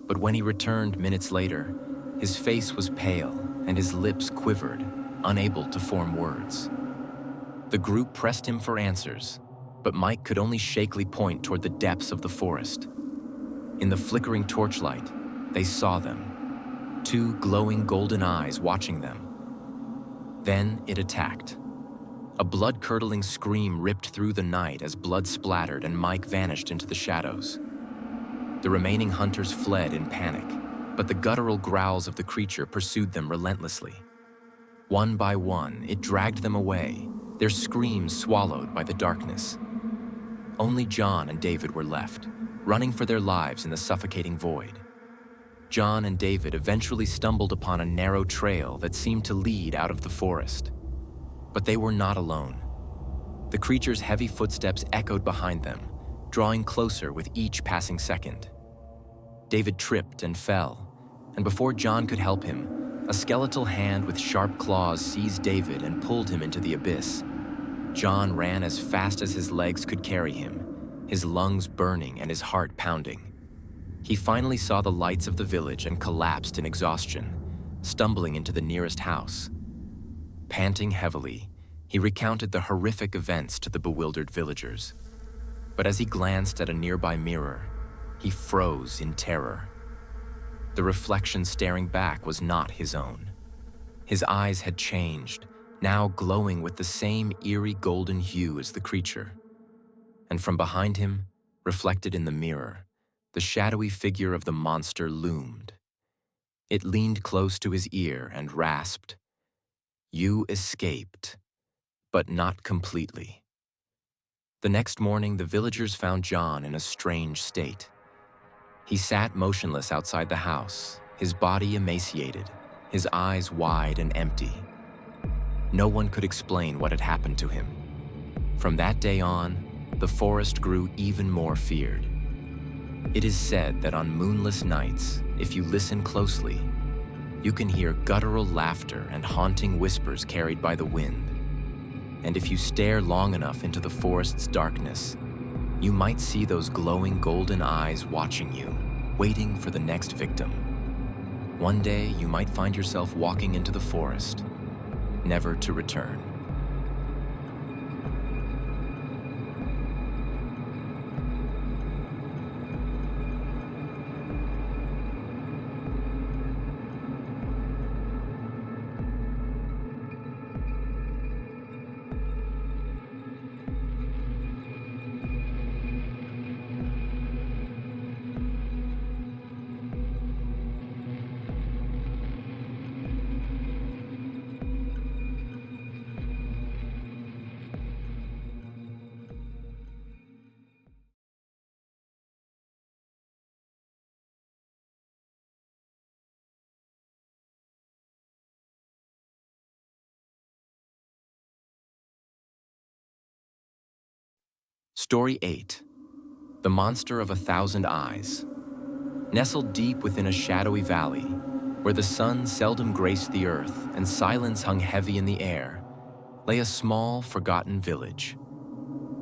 But when he returned minutes later, his face was pale and his lips quivered, unable to form words. The group pressed him for answers, but Mike could only shakily point toward the depths of the forest. In the flickering torchlight, they saw them, 2 glowing golden eyes watching them. Then it attacked. A blood-curdling scream ripped through the night as blood splattered and Mike vanished into the shadows. The remaining hunters fled in panic, but the guttural growls of the creature pursued them relentlessly. One by one, it dragged them away, their screams swallowed by the darkness. Only John and David were left, running for their lives in the suffocating void. John and David eventually stumbled upon a narrow trail that seemed to lead out of the forest. But they were not alone. The creature's heavy footsteps echoed behind them, drawing closer with each passing second. David tripped and fell, and before John could help him, a skeletal hand with sharp claws seized David and pulled him into the abyss. John ran as fast as his legs could carry him, his lungs burning and his heart pounding. He finally saw the lights of the village and collapsed in exhaustion, stumbling into the nearest house. Panting heavily, he recounted the horrific events to the bewildered villagers. But as he glanced at a nearby mirror, he froze in terror. The reflection staring back was not his own. His eyes had changed, now glowing with the same eerie golden hue as the creature. And from behind him, reflected in the mirror, the shadowy figure of the monster loomed. It leaned close to his ear and rasped, "You escaped, but not completely." The next morning, the villagers found John in a strange state. He sat motionless outside the house, his body emaciated, his eyes wide and empty. No one could explain what had happened to him. From that day on, the forest grew even more feared. It is said that on moonless nights, if you listen closely, You can hear guttural laughter and haunting whispers carried by the wind. And if you stare long enough into the forest's darkness, you might see those glowing golden eyes watching you, waiting for the next victim. One day, you might find yourself walking into the forest, never to return. Story 8. The Monster of 1,000 Eyes. Nestled deep within a shadowy valley, where the sun seldom graced the earth and silence hung heavy in the air, lay a small, forgotten village.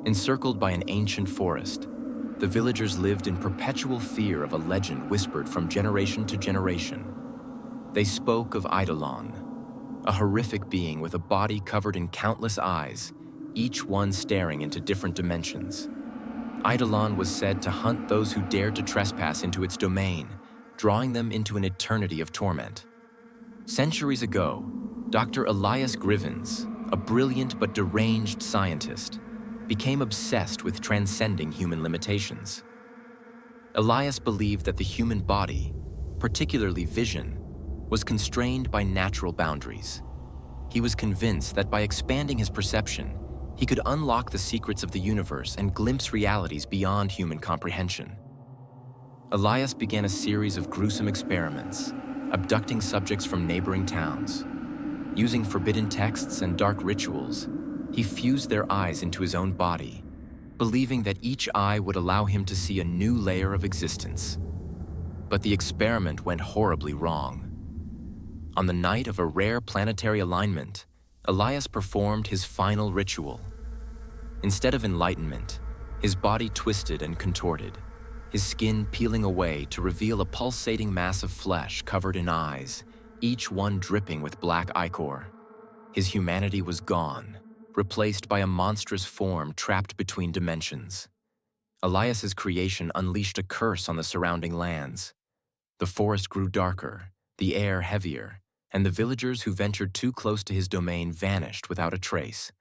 Encircled by an ancient forest, the villagers lived in perpetual fear of a legend whispered from generation to generation. They spoke of Eidolon, a horrific being with a body covered in countless eyes, each one staring into different dimensions. Eidolon was said to hunt those who dared to trespass into its domain, drawing them into an eternity of torment. Centuries ago, Dr. Elias Grivens, a brilliant but deranged scientist, became obsessed with transcending human limitations. Elias believed that the human body, particularly vision, was constrained by natural boundaries. He was convinced that by expanding his perception, he could unlock the secrets of the universe and glimpse realities beyond human comprehension. Elias began a series of gruesome experiments, abducting subjects from neighboring towns. Using forbidden texts and dark rituals, he fused their eyes into his own body, believing that each eye would allow him to see a new layer of existence. But the experiment went horribly wrong. On the night of a rare planetary alignment, Elias performed his final ritual. Instead of enlightenment, his body twisted and contorted, his skin peeling away to reveal a pulsating mass of flesh covered in eyes, each one dripping with black ichor. His humanity was gone, replaced by a monstrous form trapped between dimensions. Elias's creation unleashed a curse on the surrounding lands. The forest grew darker, the air heavier, and the villagers who ventured too close to his domain vanished without a trace.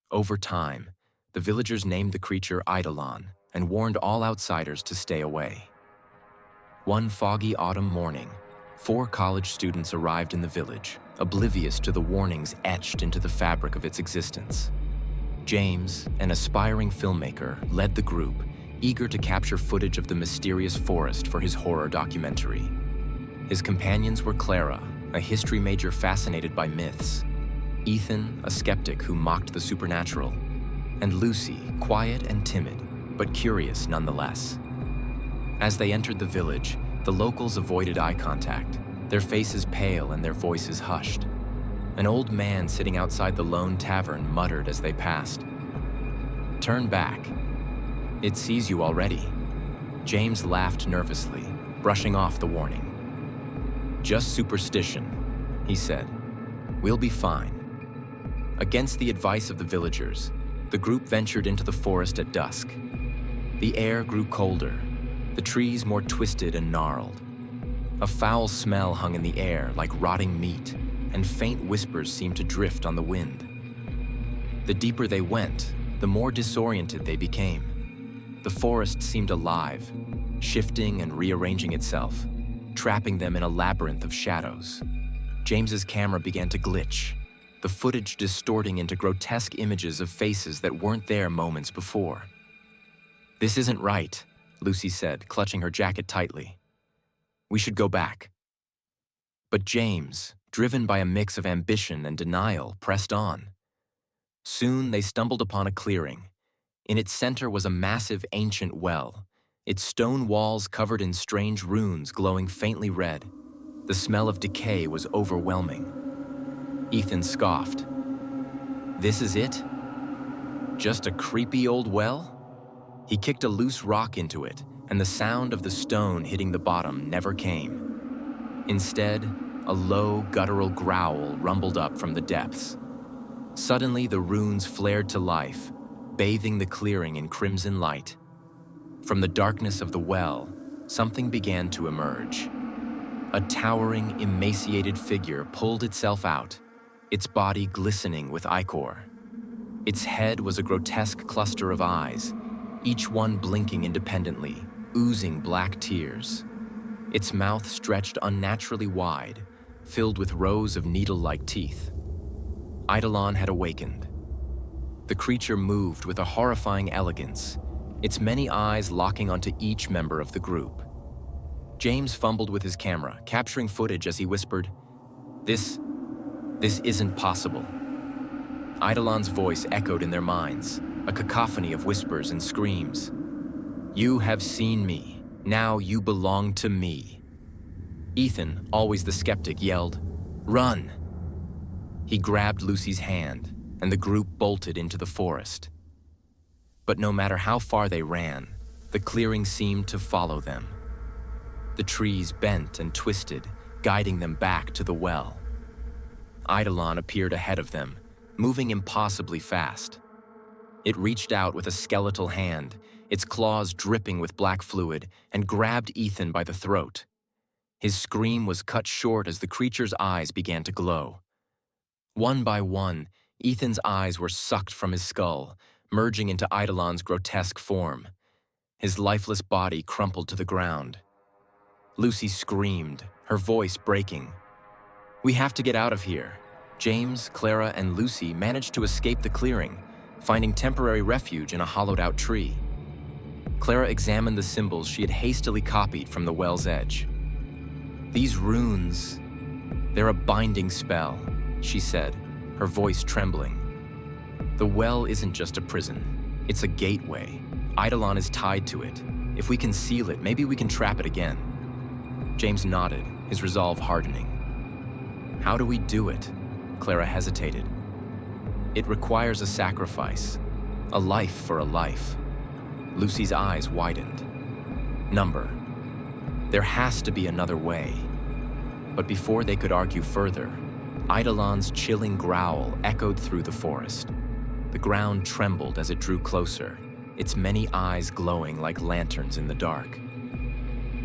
Over time, the villagers named the creature Eidolon and warned all outsiders to stay away. One foggy autumn morning, 4 college students arrived in the village, oblivious to the warnings etched into the fabric of its existence. James, an aspiring filmmaker, led the group, eager to capture footage of the mysterious forest for his horror documentary. His companions were Clara, a history major fascinated by myths, Ethan, a skeptic who mocked the supernatural, and Lucy, quiet and timid, but curious nonetheless. As they entered the village, the locals avoided eye contact, their faces pale and their voices hushed. An old man sitting outside the lone tavern muttered as they passed, "Turn back. It sees you already." James laughed nervously, brushing off the warning. "Just superstition," he said. "We'll be fine." Against the advice of the villagers, the group ventured into the forest at dusk. The air grew colder, the trees more twisted and gnarled. A foul smell hung in the air like rotting meat, and faint whispers seemed to drift on the wind. The deeper they went, the more disoriented they became. The forest seemed alive, shifting and rearranging itself, trapping them in a labyrinth of shadows. James's camera began to glitch, the footage distorting into grotesque images of faces that weren't there moments before. "This isn't right," Lucy said, clutching her jacket tightly. "We should go back." But James, driven by a mix of ambition and denial, pressed on. Soon they stumbled upon a clearing. In its center was a massive ancient well, its stone walls covered in strange runes glowing faintly red. The smell of decay was overwhelming. Ethan scoffed. "This is it? Just a creepy old well?" He kicked a loose rock into it, and the sound of the stone hitting the bottom never came. Instead, a low, guttural growl rumbled up from the depths. Suddenly, the runes flared to life, bathing the clearing in crimson light. From the darkness of the well, something began to emerge. A towering, emaciated figure pulled itself out, its body glistening with ichor. Its head was a grotesque cluster of eyes, each one blinking independently, oozing black tears. Its mouth stretched unnaturally wide, filled with rows of needle-like teeth. Eidolon had awakened. The creature moved with a horrifying elegance, its many eyes locking onto each member of the group. James fumbled with his camera, capturing footage as he whispered, This isn't possible." Eidolon's voice echoed in their minds, a cacophony of whispers and screams. "You have seen me. Now you belong to me." Ethan, always the skeptic, yelled, "Run!" He grabbed Lucy's hand, and the group bolted into the forest. But no matter how far they ran, the clearing seemed to follow them. The trees bent and twisted, guiding them back to the well. Eidolon appeared ahead of them, moving impossibly fast. It reached out with a skeletal hand, its claws dripping with black fluid, and grabbed Ethan by the throat. His scream was cut short as the creature's eyes began to glow. One by one, Ethan's eyes were sucked from his skull, merging into Eidolon's grotesque form. His lifeless body crumpled to the ground. Lucy screamed, her voice breaking. "We have to get out of here." James, Clara, and Lucy managed to escape the clearing, finding temporary refuge in a hollowed-out tree. Clara examined the symbols she had hastily copied from the well's edge. "These runes, they're a binding spell," she said, her voice trembling. "The well isn't just a prison, it's a gateway. Eidolon is tied to it. If we can seal it, maybe we can trap it again." James nodded, his resolve hardening. "How do we do it?" Clara hesitated. "It requires a sacrifice, a life for a life." Lucy's eyes widened. "Number, there has to be another way." But before they could argue further, Eidolon's chilling growl echoed through the forest. The ground trembled as it drew closer, its many eyes glowing like lanterns in the dark.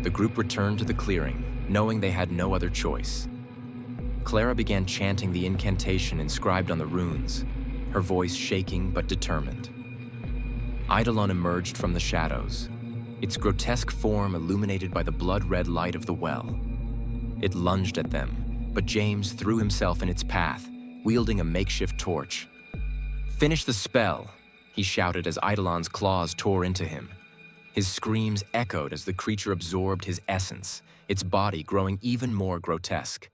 The group returned to the clearing, knowing they had no other choice. Clara began chanting the incantation inscribed on the runes, her voice shaking but determined. Eidolon emerged from the shadows, its grotesque form illuminated by the blood-red light of the well. It lunged at them, but James threw himself in its path, wielding a makeshift torch. "Finish the spell," he shouted as Eidolon's claws tore into him. His screams echoed as the creature absorbed his essence, its body growing even more grotesque.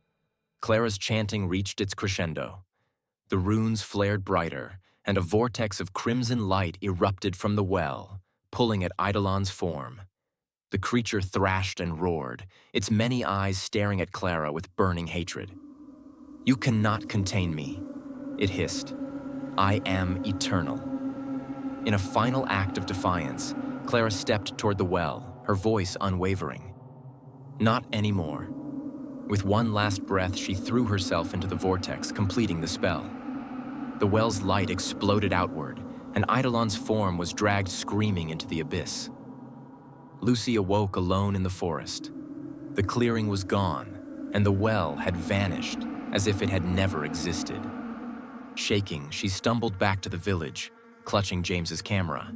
Clara's chanting reached its crescendo. The runes flared brighter, and a vortex of crimson light erupted from the well, pulling at Eidolon's form. The creature thrashed and roared, its many eyes staring at Clara with burning hatred. "You cannot contain me," it hissed. "I am eternal." In a final act of defiance, Clara stepped toward the well, her voice unwavering. "Not anymore." With one last breath, she threw herself into the vortex, completing the spell. The well's light exploded outward, and Eidolon's form was dragged screaming into the abyss. Lucy awoke alone in the forest. The clearing was gone, and the well had vanished, as if it had never existed. Shaking, she stumbled back to the village, clutching James's camera.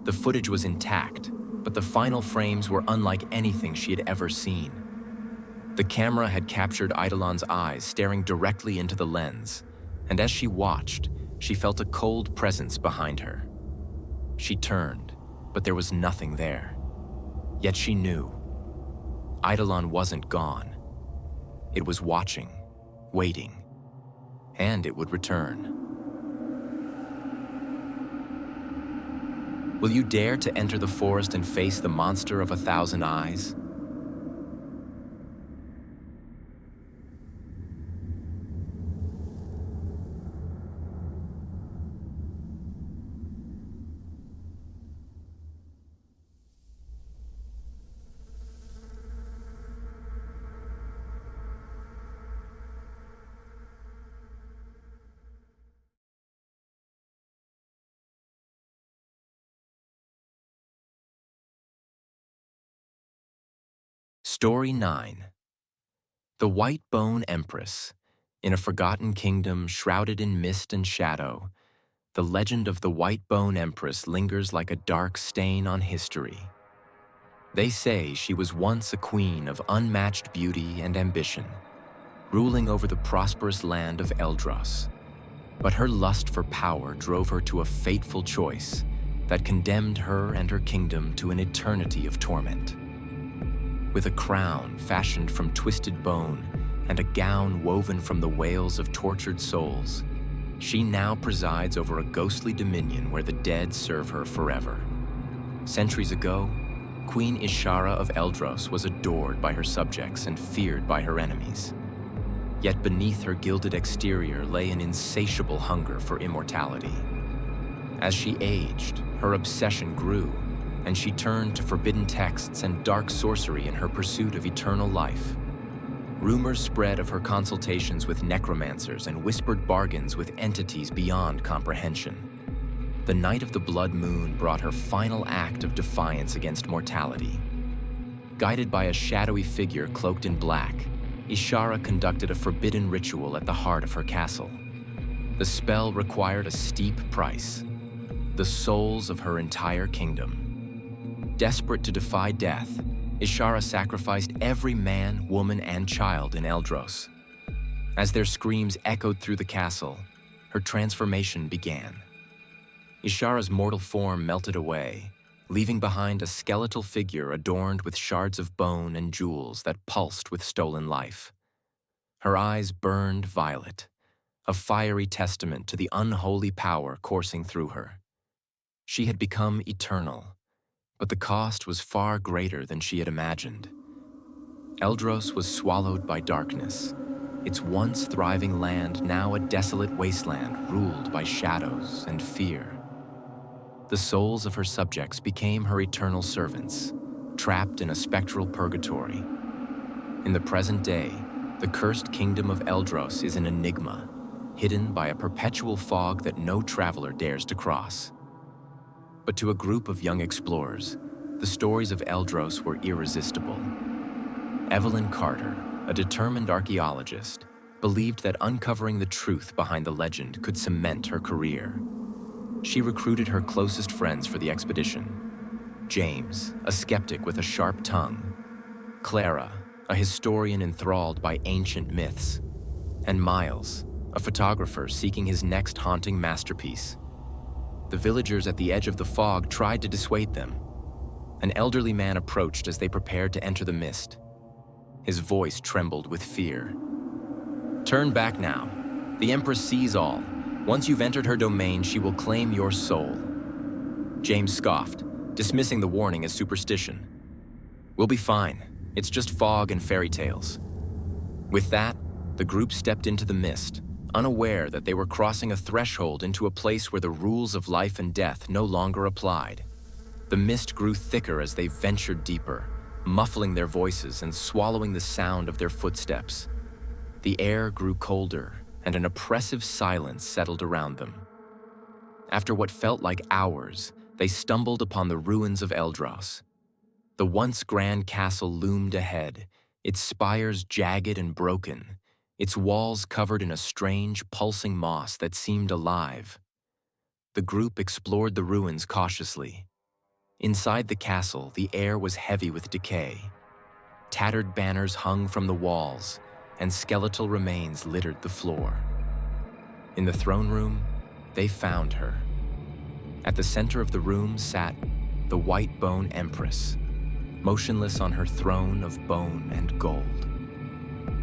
The footage was intact, but the final frames were unlike anything she had ever seen. The camera had captured Eidolon's eyes staring directly into the lens, and as she watched, she felt a cold presence behind her. She turned, but there was nothing there. Yet she knew. Eidolon wasn't gone. It was watching, waiting, and it would return. Will you dare to enter the forest and face the monster of 1,000 eyes? Story 9. The White Bone Empress. In a forgotten kingdom shrouded in mist and shadow, the legend of the White Bone Empress lingers like a dark stain on history. They say she was once a queen of unmatched beauty and ambition, ruling over the prosperous land of Eldros. But her lust for power drove her to a fateful choice that condemned her and her kingdom to an eternity of torment. With a crown fashioned from twisted bone and a gown woven from the wails of tortured souls, she now presides over a ghostly dominion where the dead serve her forever. Centuries ago, Queen Ishara of Eldros was adored by her subjects and feared by her enemies. Yet beneath her gilded exterior lay an insatiable hunger for immortality. As she aged, her obsession grew, and she turned to forbidden texts and dark sorcery in her pursuit of eternal life. Rumors spread of her consultations with necromancers and whispered bargains with entities beyond comprehension. The night of the blood moon brought her final act of defiance against mortality. Guided by a shadowy figure cloaked in black, Ishara conducted a forbidden ritual at the heart of her castle. The spell required a steep price: the souls of her entire kingdom. Desperate to defy death, Ishara sacrificed every man, woman, and child in Eldros. As their screams echoed through the castle, her transformation began. Ishara's mortal form melted away, leaving behind a skeletal figure adorned with shards of bone and jewels that pulsed with stolen life. Her eyes burned violet, a fiery testament to the unholy power coursing through her. She had become eternal, but the cost was far greater than she had imagined. Eldros was swallowed by darkness, its once thriving land now a desolate wasteland ruled by shadows and fear. The souls of her subjects became her eternal servants, trapped in a spectral purgatory. In the present day, the cursed kingdom of Eldros is an enigma, hidden by a perpetual fog that no traveler dares to cross. But to a group of young explorers, the stories of Eldros were irresistible. Evelyn Carter, a determined archaeologist, believed that uncovering the truth behind the legend could cement her career. She recruited her closest friends for the expedition: James, a skeptic with a sharp tongue; Clara, a historian enthralled by ancient myths; and Miles, a photographer seeking his next haunting masterpiece. The villagers at the edge of the fog tried to dissuade them. An elderly man approached as they prepared to enter the mist. His voice trembled with fear. "Turn back now. The Empress sees all. Once you've entered her domain, she will claim your soul." James scoffed, dismissing the warning as superstition. "We'll be fine. It's just fog and fairy tales." With that, the group stepped into the mist, unaware that they were crossing a threshold into a place where the rules of life and death no longer applied. The mist grew thicker as they ventured deeper, muffling their voices and swallowing the sound of their footsteps. The air grew colder, and an oppressive silence settled around them. After what felt like hours, they stumbled upon the ruins of Eldros. The once grand castle loomed ahead, its spires jagged and broken, its walls covered in a strange, pulsing moss that seemed alive. The group explored the ruins cautiously. Inside the castle, the air was heavy with decay. Tattered banners hung from the walls, and skeletal remains littered the floor. In the throne room, they found her. At the center of the room sat the White Bone Empress, motionless on her throne of bone and gold.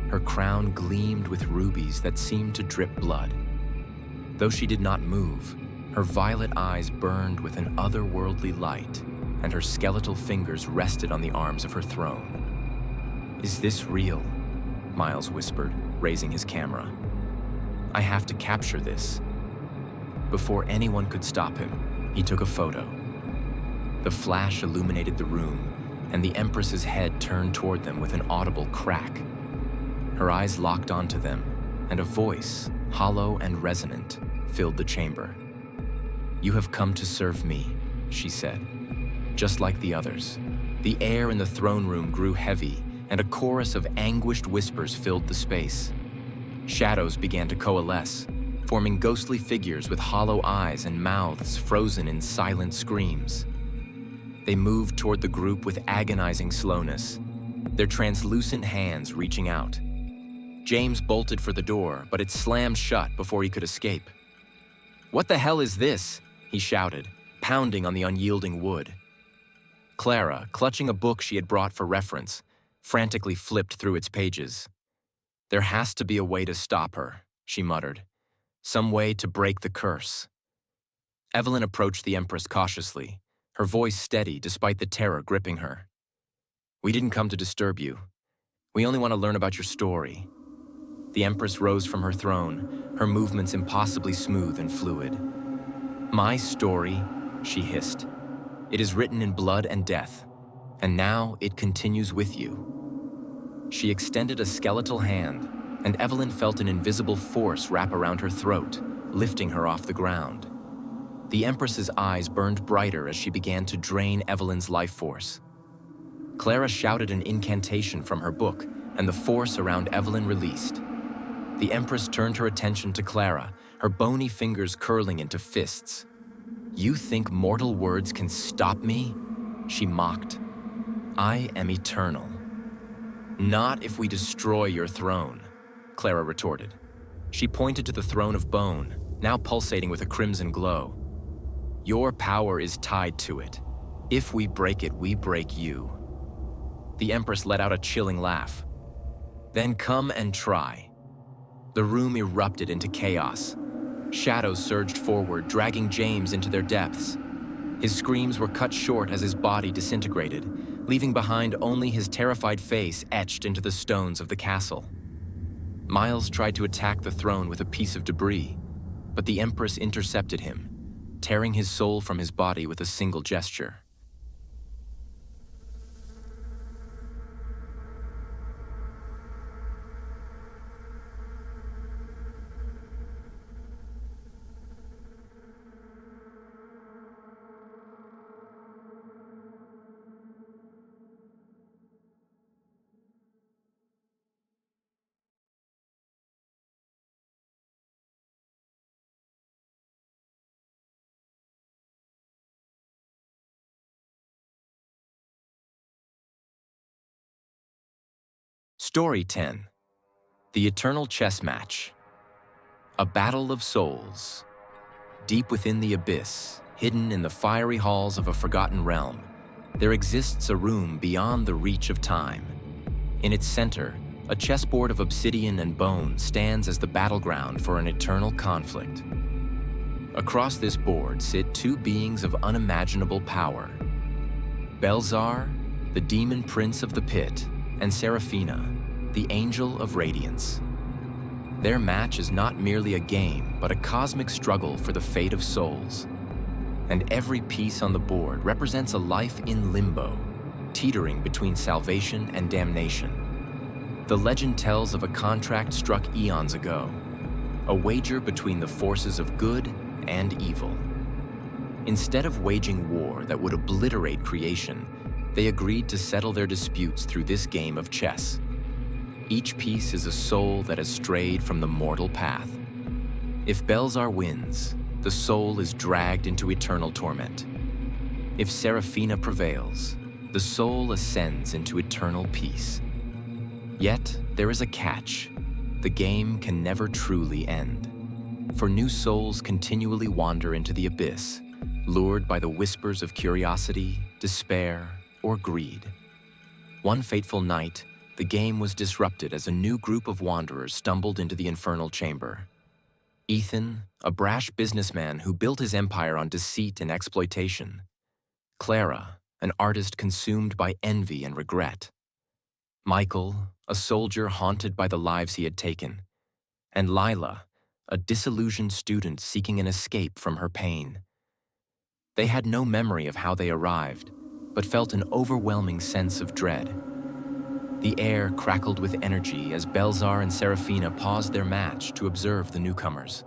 Her crown gleamed with rubies that seemed to drip blood. Though she did not move, her violet eyes burned with an otherworldly light, and her skeletal fingers rested on the arms of her throne. "Is this real?" Miles whispered, raising his camera. "I have to capture this." Before anyone could stop him, he took a photo. The flash illuminated the room, and the Empress's head turned toward them with an audible crack. Her eyes locked onto them, and a voice, hollow and resonant, filled the chamber. "You have come to serve me," she said. Just like the others, the air in the throne room grew heavy, and a chorus of anguished whispers filled the space. Shadows began to coalesce, forming ghostly figures with hollow eyes and mouths frozen in silent screams. They moved toward the group with agonizing slowness, their translucent hands reaching out. James bolted for the door, but it slammed shut before he could escape. "What the hell is this?" he shouted, pounding on the unyielding wood. Clara, clutching a book she had brought for reference, frantically flipped through its pages. "There has to be a way to stop her," she muttered. "Some way to break the curse." Evelyn approached the Empress cautiously, her voice steady despite the terror gripping her. "We didn't come to disturb you. We only want to learn about your story." The Empress rose from her throne, her movements impossibly smooth and fluid. "My story," she hissed. "It is written in blood and death, and now it continues with you." She extended a skeletal hand, and Evelyn felt an invisible force wrap around her throat, lifting her off the ground. The Empress's eyes burned brighter as she began to drain Evelyn's life force. Clara shouted an incantation from her book, and the force around Evelyn released. The Empress turned her attention to Clara, her bony fingers curling into fists. "You think mortal words can stop me?" she mocked. "I am eternal." "Not if we destroy your throne," Clara retorted. She pointed to the throne of bone, now pulsating with a crimson glow. "Your power is tied to it. If we break it, we break you." The Empress let out a chilling laugh. "Then come and try." The room erupted into chaos. Shadows surged forward, dragging James into their depths. His screams were cut short as his body disintegrated, leaving behind only his terrified face etched into the stones of the castle. Miles tried to attack the throne with a piece of debris, but the Empress intercepted him, tearing his soul from his body with a single gesture. Story 10. The Eternal Chess Match. A battle of souls. Deep within the abyss, hidden in the fiery halls of a forgotten realm, there exists a room beyond the reach of time. In its center, a chessboard of obsidian and bone stands as the battleground for an eternal conflict. Across this board sit two beings of unimaginable power: Belzar, the demon prince of the pit, and Seraphina, the angel of radiance. Their match is not merely a game, but a cosmic struggle for the fate of souls. And every piece on the board represents a life in limbo, teetering between salvation and damnation. The legend tells of a contract struck eons ago, a wager between the forces of good and evil. Instead of waging war that would obliterate creation, they agreed to settle their disputes through this game of chess. Each piece is a soul that has strayed from the mortal path. If Belzar wins, the soul is dragged into eternal torment. If Seraphina prevails, the soul ascends into eternal peace. Yet, there is a catch. The game can never truly end. For new souls continually wander into the abyss, lured by the whispers of curiosity, despair, or greed. One fateful night, the game was disrupted as a new group of wanderers stumbled into the infernal chamber. Ethan, a brash businessman who built his empire on deceit and exploitation. Clara, an artist consumed by envy and regret. Michael, a soldier haunted by the lives he had taken. And Lila, a disillusioned student seeking an escape from her pain. They had no memory of how they arrived, but felt an overwhelming sense of dread. The air crackled with energy as Belzar and Seraphina paused their match to observe the newcomers.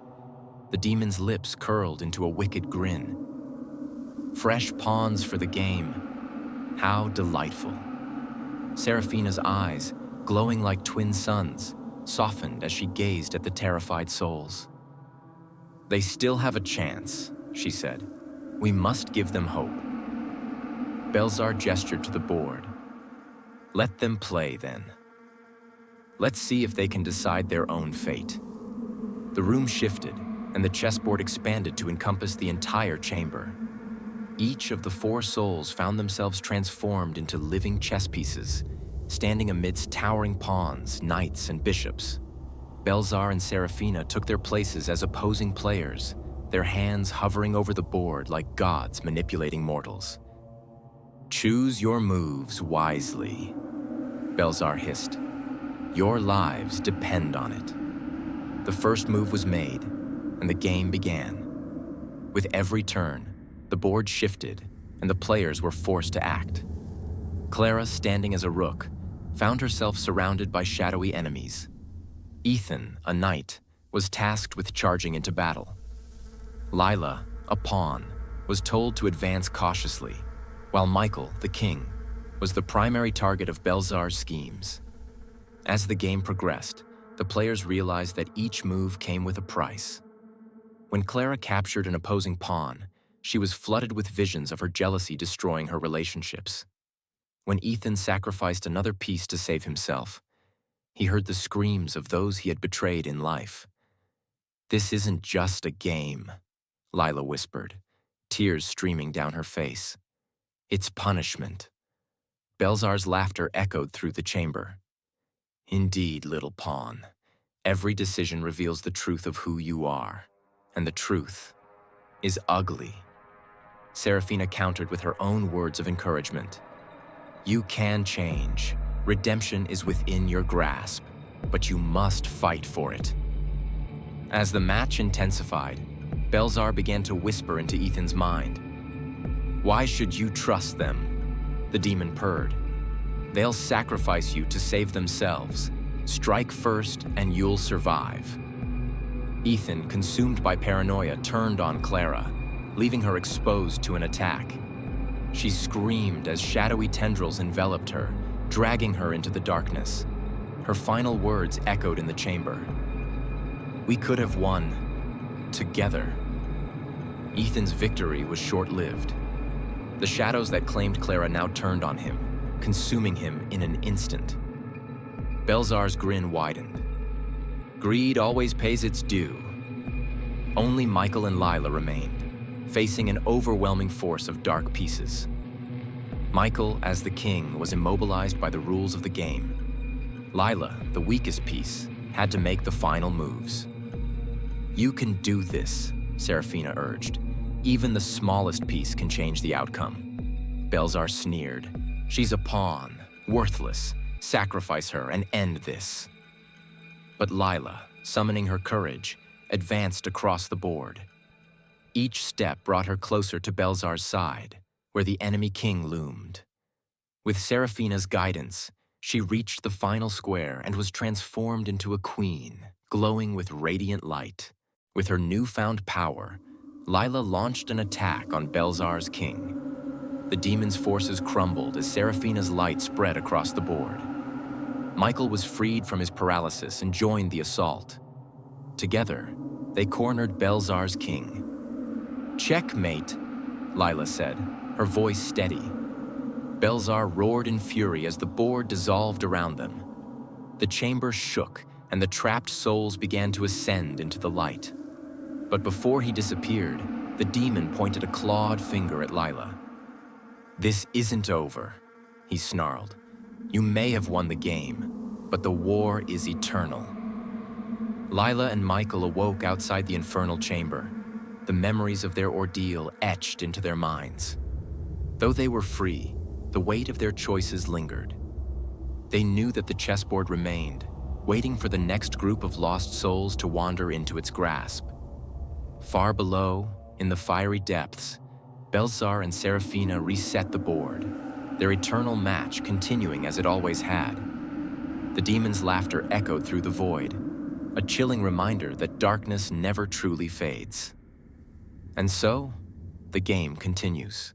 The demon's lips curled into a wicked grin. Fresh pawns for the game. How delightful. Seraphina's eyes, glowing like twin suns, softened as she gazed at the terrified souls. "They still have a chance," she said. "We must give them hope." Belzar gestured to the board. "Let them play, then. Let's see if they can decide their own fate." The room shifted, and the chessboard expanded to encompass the entire chamber. Each of the four souls found themselves transformed into living chess pieces, standing amidst towering pawns, knights, and bishops. Belzar and Seraphina took their places as opposing players, their hands hovering over the board like gods manipulating mortals. "Choose your moves wisely," Belzar hissed. "Your lives depend on it." The first move was made, and the game began. With every turn, the board shifted, and the players were forced to act. Clara, standing as a rook, found herself surrounded by shadowy enemies. Ethan, a knight, was tasked with charging into battle. Lila, a pawn, was told to advance cautiously, while Michael, the king, was the primary target of Belzar's schemes. As the game progressed, the players realized that each move came with a price. When Clara captured an opposing pawn, she was flooded with visions of her jealousy destroying her relationships. When Ethan sacrificed another piece to save himself, he heard the screams of those he had betrayed in life. "This isn't just a game," Lila whispered, tears streaming down her face. "It's punishment." Belzar's laughter echoed through the chamber. "Indeed, little pawn. Every decision reveals the truth of who you are, and the truth is ugly." Seraphina countered with her own words of encouragement. "You can change. Redemption is within your grasp, but you must fight for it." As the match intensified, Belzar began to whisper into Ethan's mind. "Why should you trust them?" The demon purred. "They'll sacrifice you to save themselves. Strike first and you'll survive." Ethan, consumed by paranoia, turned on Clara, leaving her exposed to an attack. She screamed as shadowy tendrils enveloped her, dragging her into the darkness. Her final words echoed in the chamber. "We could have won together." Ethan's victory was short-lived. The shadows that claimed Clara now turned on him, consuming him in an instant. Belzar's grin widened. Greed always pays its due. Only Michael and Lila remained, facing an overwhelming force of dark pieces. Michael, as the king, was immobilized by the rules of the game. Lila, the weakest piece, had to make the final moves. "You can do this," Seraphina urged. "Even the smallest piece can change the outcome." Belzar sneered. "She's a pawn, worthless. Sacrifice her and end this." But Lila, summoning her courage, advanced across the board. Each step brought her closer to Belzar's side, where the enemy king loomed. With Seraphina's guidance, she reached the final square and was transformed into a queen, glowing with radiant light. With her newfound power, Lila launched an attack on Belzar's king. The demon's forces crumbled as Seraphina's light spread across the board. Michael was freed from his paralysis and joined the assault. Together, they cornered Belzar's king. "Checkmate," Lila said, her voice steady. Belzar roared in fury as the board dissolved around them. The chamber shook, and the trapped souls began to ascend into the light. But before he disappeared, the demon pointed a clawed finger at Lila. "This isn't over," he snarled. "You may have won the game, but the war is eternal." Lila and Michael awoke outside the infernal chamber, the memories of their ordeal etched into their minds. Though they were free, the weight of their choices lingered. They knew that the chessboard remained, waiting for the next group of lost souls to wander into its grasp. Far below, in the fiery depths, Belzar and Seraphina reset the board, their eternal match continuing as it always had. The demon's laughter echoed through the void, a chilling reminder that darkness never truly fades. And so, the game continues.